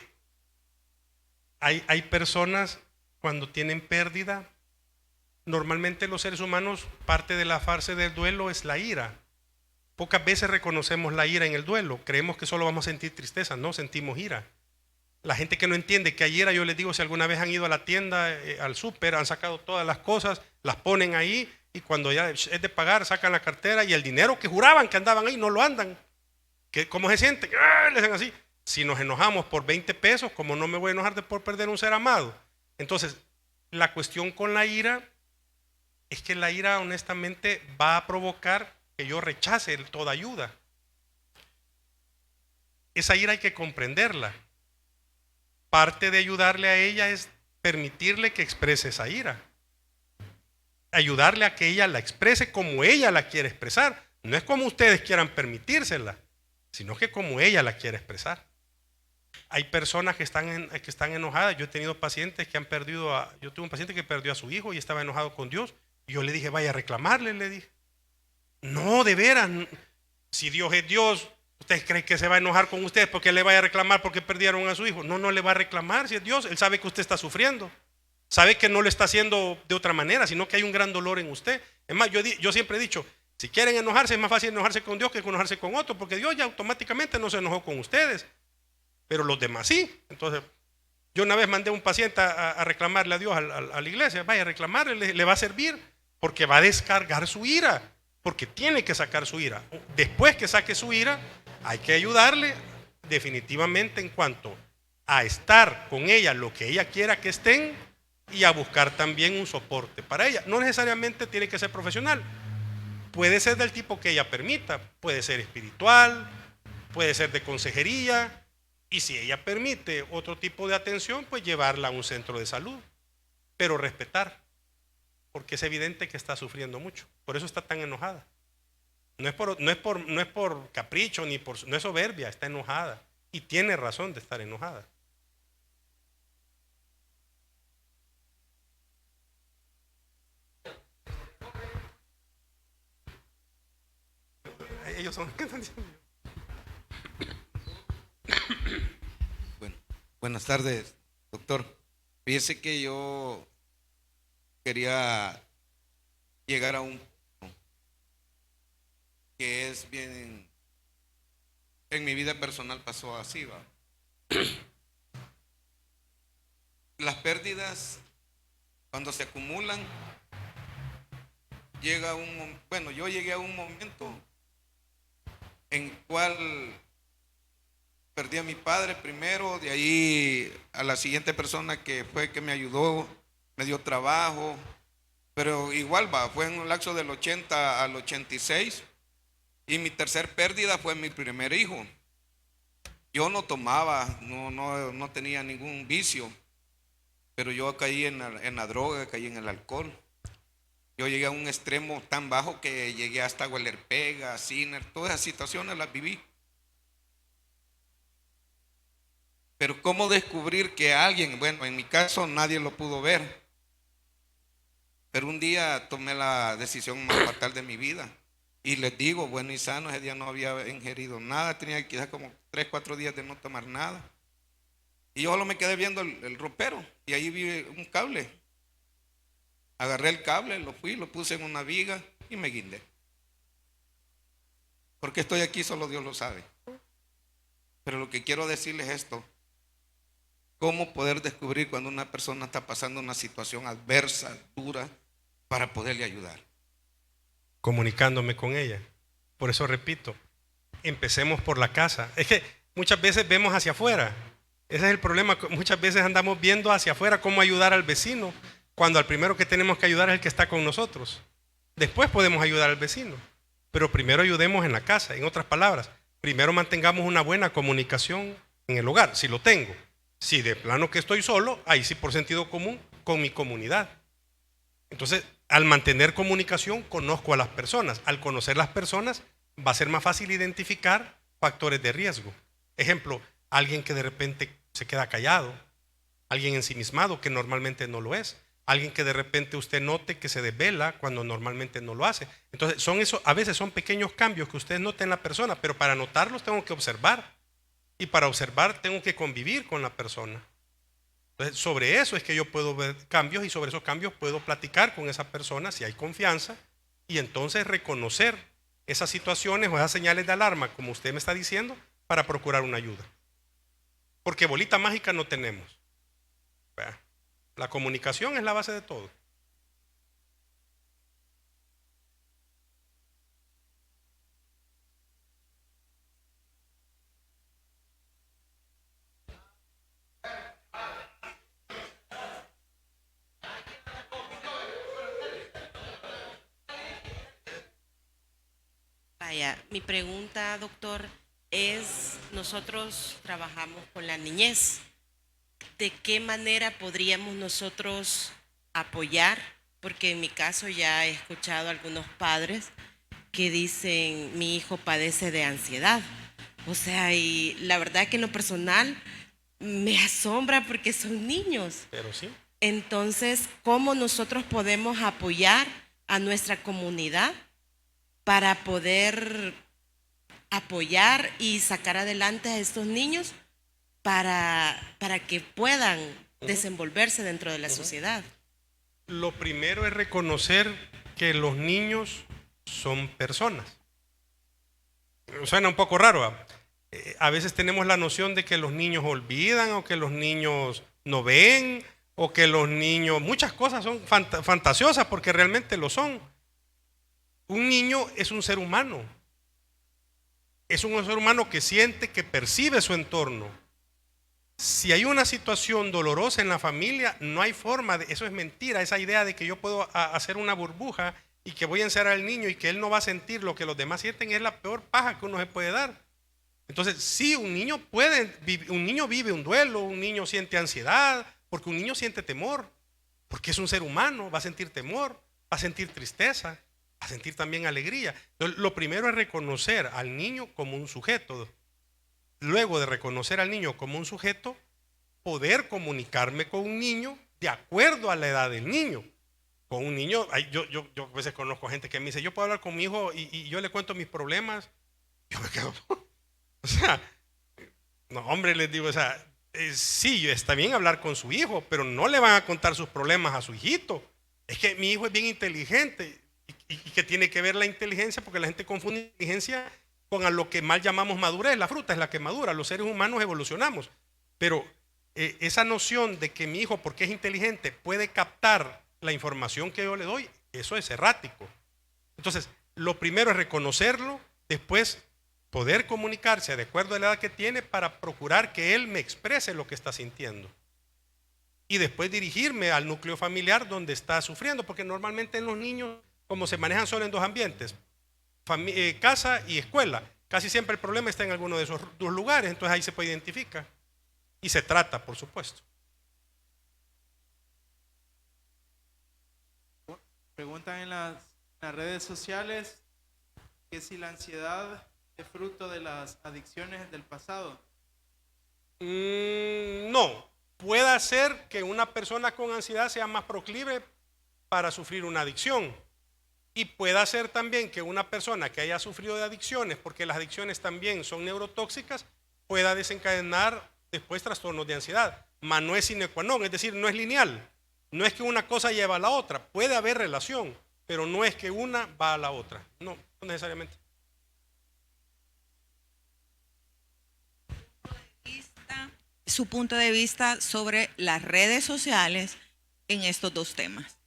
hay personas cuando tienen pérdida, normalmente los seres humanos, parte de la fase del duelo es la ira. Pocas veces reconocemos la ira en el duelo. Creemos que solo vamos a sentir tristeza, no, sentimos ira. La gente que no entiende que ayer yo les digo, si alguna vez han ido a la tienda, al súper, han sacado todas las cosas, las ponen ahí y cuando ya es de pagar sacan la cartera y el dinero que juraban que andaban ahí no lo andan. ¿Cómo se siente? Les hacen así. Si nos enojamos por 20 pesos, ¿cómo no me voy a enojar por perder un ser amado? Entonces, la cuestión con la ira es que la ira honestamente va a provocar que yo rechace toda ayuda. Esa ira hay que comprenderla. Parte de ayudarle a ella es permitirle que exprese esa ira. Ayudarle a que ella la exprese como ella la quiere expresar. No es como ustedes quieran permitírsela, sino que como ella la quiere expresar. Hay personas que están enojadas. Yo he tenido pacientes que yo tuve un paciente que perdió a su hijo y estaba enojado con Dios. Y yo le dije, vaya a reclamarle, le dije. No, de veras. Si Dios es Dios, ¿ustedes creen que se va a enojar con ustedes porque le vaya a reclamar porque perdieron a su hijo? No, no le va a reclamar si es Dios. Él sabe que usted está sufriendo. Sabe que no lo está haciendo de otra manera, sino que hay un gran dolor en usted. Es más, yo siempre he dicho, si quieren enojarse, es más fácil enojarse con Dios que enojarse con otro, porque Dios ya automáticamente no se enojó con ustedes, pero los demás sí. Entonces, yo una vez mandé a un paciente a reclamarle a Dios a la iglesia. Vaya a reclamarle, le va a servir, porque va a descargar su ira, porque tiene que sacar su ira. Después que saque su ira, hay que ayudarle definitivamente en cuanto a estar con ella lo que ella quiera que estén, y a buscar también un soporte para ella. No necesariamente tiene que ser profesional, puede ser del tipo que ella permita, puede ser espiritual, puede ser de consejería, y si ella permite otro tipo de atención, pues llevarla a un centro de salud, pero respetar, porque es evidente que está sufriendo mucho, por eso está tan enojada. No es por capricho, no es soberbia, está enojada, y tiene razón de estar enojada. Ellos son los que están diciendo. Bueno, buenas tardes, doctor. Fíjese que yo quería llegar a un punto que es bien, en mi vida personal pasó así, va. Las pérdidas, cuando se acumulan, yo llegué a un momento en cual perdí a mi padre primero, de ahí a la siguiente persona que fue que me ayudó, me dio trabajo, pero igual fue en un lapso del 80 al 86, y mi tercer pérdida fue mi primer hijo. Yo no tomaba, no tenía ningún vicio, pero yo caí en la droga, caí en el alcohol. Yo llegué a un extremo tan bajo que llegué hasta hueler pega, ciner, todas esas situaciones las viví. Pero ¿cómo descubrir que alguien, bueno, en mi caso nadie lo pudo ver, pero un día tomé la decisión más fatal de mi vida, y les digo, bueno y sano, ese día no había ingerido nada, tenía quizás como 3, 4 días de no tomar nada, y yo solo me quedé viendo el ropero, y ahí vi un cable. Agarré el cable, lo puse en una viga y me guindé. Porque estoy aquí solo Dios lo sabe. Pero lo que quiero decirles es esto: cómo poder descubrir cuando una persona está pasando una situación adversa, dura, para poderle ayudar. Comunicándome con ella. Por eso repito, empecemos por la casa. Es que muchas veces vemos hacia afuera. Ese es el problema. Muchas veces andamos viendo hacia afuera cómo ayudar al vecino, cuando al primero que tenemos que ayudar es el que está con nosotros. Después podemos ayudar al vecino, pero primero ayudemos en la casa. En otras palabras, primero mantengamos una buena comunicación en el hogar, si lo tengo. Si de plano que estoy solo, ahí sí por sentido común, con mi comunidad. Entonces, al mantener comunicación, conozco a las personas. Al conocer las personas, va a ser más fácil identificar factores de riesgo. Ejemplo, alguien que de repente se queda callado, alguien ensimismado que normalmente no lo es, alguien que de repente usted note que se desvela cuando normalmente no lo hace. Entonces, a veces son pequeños cambios que usted note en la persona, pero para notarlos tengo que observar. Y para observar tengo que convivir con la persona. Entonces, sobre eso es que yo puedo ver cambios, y sobre esos cambios puedo platicar con esa persona si hay confianza, y entonces reconocer esas situaciones o esas señales de alarma, como usted me está diciendo, para procurar una ayuda. Porque bolita mágica no tenemos. La comunicación es la base de todo. Vaya, mi pregunta, doctor, es, nosotros trabajamos con la niñez. ¿De qué manera podríamos nosotros apoyar? Porque en mi caso ya he escuchado a algunos padres que dicen, mi hijo padece de ansiedad. O sea, y la verdad que en lo personal me asombra porque son niños. Pero sí. Entonces, ¿cómo nosotros podemos apoyar a nuestra comunidad para poder apoyar y sacar adelante a estos niños para que puedan desenvolverse dentro de la sociedad? Lo primero es reconocer que los niños son personas. Suena un poco raro, ¿verdad? A veces tenemos la noción de que los niños olvidan o que los niños no ven o que los niños, muchas cosas son fantasiosas porque realmente lo son. Un niño es un ser humano. Es un ser humano que siente, que percibe su entorno. Si hay una situación dolorosa en la familia, no hay forma eso es mentira, esa idea de que yo puedo hacer una burbuja y que voy a encerrar al niño y que él no va a sentir lo que los demás sienten es la peor paja que uno se puede dar. Entonces, sí, un niño vive un duelo, un niño siente ansiedad, porque un niño siente temor, porque es un ser humano, va a sentir temor, va a sentir tristeza, va a sentir también alegría. Entonces, lo primero es reconocer al niño como un sujeto. Luego de reconocer al niño como un sujeto, poder comunicarme con un niño de acuerdo a la edad del niño. Con un niño, yo a veces conozco gente que me dice, yo puedo hablar con mi hijo y yo le cuento mis problemas. Yo me quedo, o sea, no, hombre, les digo, o sea, sí, está bien hablar con su hijo, pero no le van a contar sus problemas a su hijito. Es que mi hijo es bien inteligente y que tiene que ver la inteligencia, porque la gente confunde inteligencia con a lo que mal llamamos madurez. La fruta es la que madura, los seres humanos evolucionamos, pero esa noción de que mi hijo, porque es inteligente, puede captar la información que yo le doy, eso es errático. Entonces, lo primero es reconocerlo, después poder comunicarse de acuerdo a la edad que tiene para procurar que él me exprese lo que está sintiendo. Y después dirigirme al núcleo familiar donde está sufriendo, porque normalmente en los niños, como se manejan solo en dos ambientes, casa y escuela, casi siempre el problema está en alguno de esos dos lugares, entonces ahí se puede identificar y se trata, por supuesto. Preguntan en las redes sociales que si la ansiedad es fruto de las adicciones del pasado. No, puede ser que una persona con ansiedad sea más proclive para sufrir una adicción. Y puede ser también que una persona que haya sufrido de adicciones, porque las adicciones también son neurotóxicas, pueda desencadenar después trastornos de ansiedad. Mas no es sine qua non, es decir, no es lineal. No es que una cosa lleva a la otra. Puede haber relación, pero no es que una va a la otra. No, no necesariamente. Su punto de vista sobre las redes sociales en estos dos temas.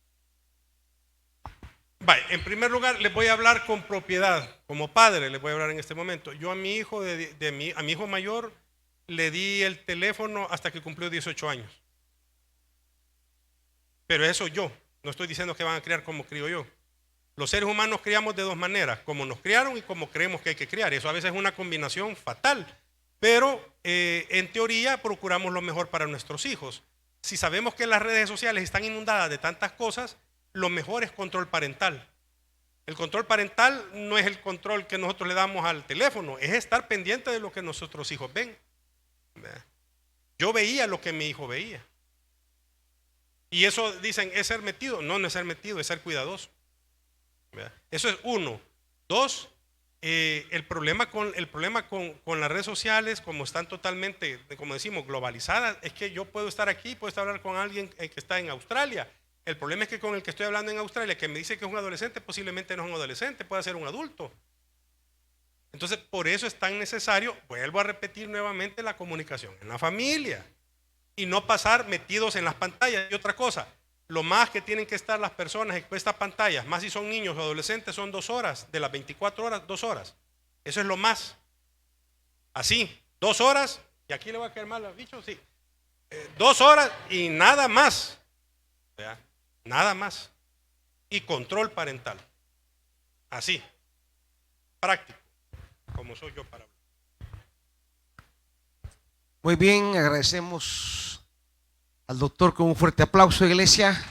Vale, en primer lugar, les voy a hablar con propiedad. Como padre, les voy a hablar en este momento. Yo a mi hijo, a mi hijo mayor, le di el teléfono hasta que cumplió 18 años. Pero eso yo. No estoy diciendo que van a criar como crío yo. Los seres humanos criamos de dos maneras, como nos criaron y como creemos que hay que criar. Eso a veces es una combinación fatal. Pero en teoría procuramos lo mejor para nuestros hijos. Si sabemos que las redes sociales están inundadas de tantas cosas, lo mejor es control parental. El control parental no es el control que nosotros le damos al teléfono, es estar pendiente de lo que nuestros hijos ven. Yo veía lo que mi hijo veía. Y eso dicen, ¿es ser metido? No, no es ser metido, es ser cuidadoso. Eso es uno. Dos, el problema con las redes sociales, como están totalmente, como decimos, globalizadas, es que yo puedo estar aquí, puedo estar hablando con alguien que está en Australia. El problema es que con el que estoy hablando en Australia, que me dice que es un adolescente, posiblemente no es un adolescente, puede ser un adulto. Entonces, por eso es tan necesario, vuelvo a repetir nuevamente, la comunicación en la familia y no pasar metidos en las pantallas. Y otra cosa, lo más que tienen que estar las personas en estas pantallas, más si son niños o adolescentes, son 2 horas, de las 24 horas, 2 horas. Eso es lo más. Así, 2 horas, y aquí le voy a caer mal al bicho, sí. 2 horas y nada más. ¿Verdad? Nada más. Y control parental. Así. Práctico. Como soy yo para hablar. Muy bien, agradecemos al doctor con un fuerte aplauso, iglesia.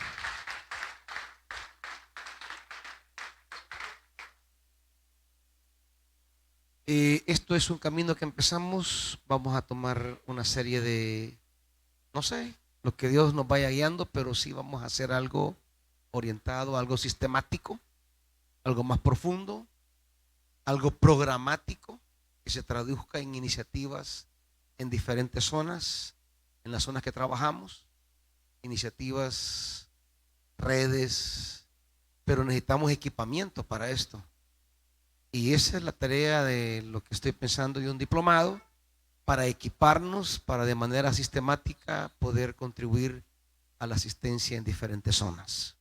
Esto es un camino que empezamos. Vamos a tomar una serie de, no sé, lo que Dios nos vaya guiando, pero sí vamos a hacer algo orientado, algo sistemático, algo más profundo. algo programático que se traduzca en iniciativas en diferentes zonas, en las zonas que trabajamos, iniciativas, redes, pero necesitamos equipamiento para esto. Y esa es la tarea de lo que estoy pensando de un diplomado, para equiparnos, para de manera sistemática poder contribuir a la asistencia en diferentes zonas.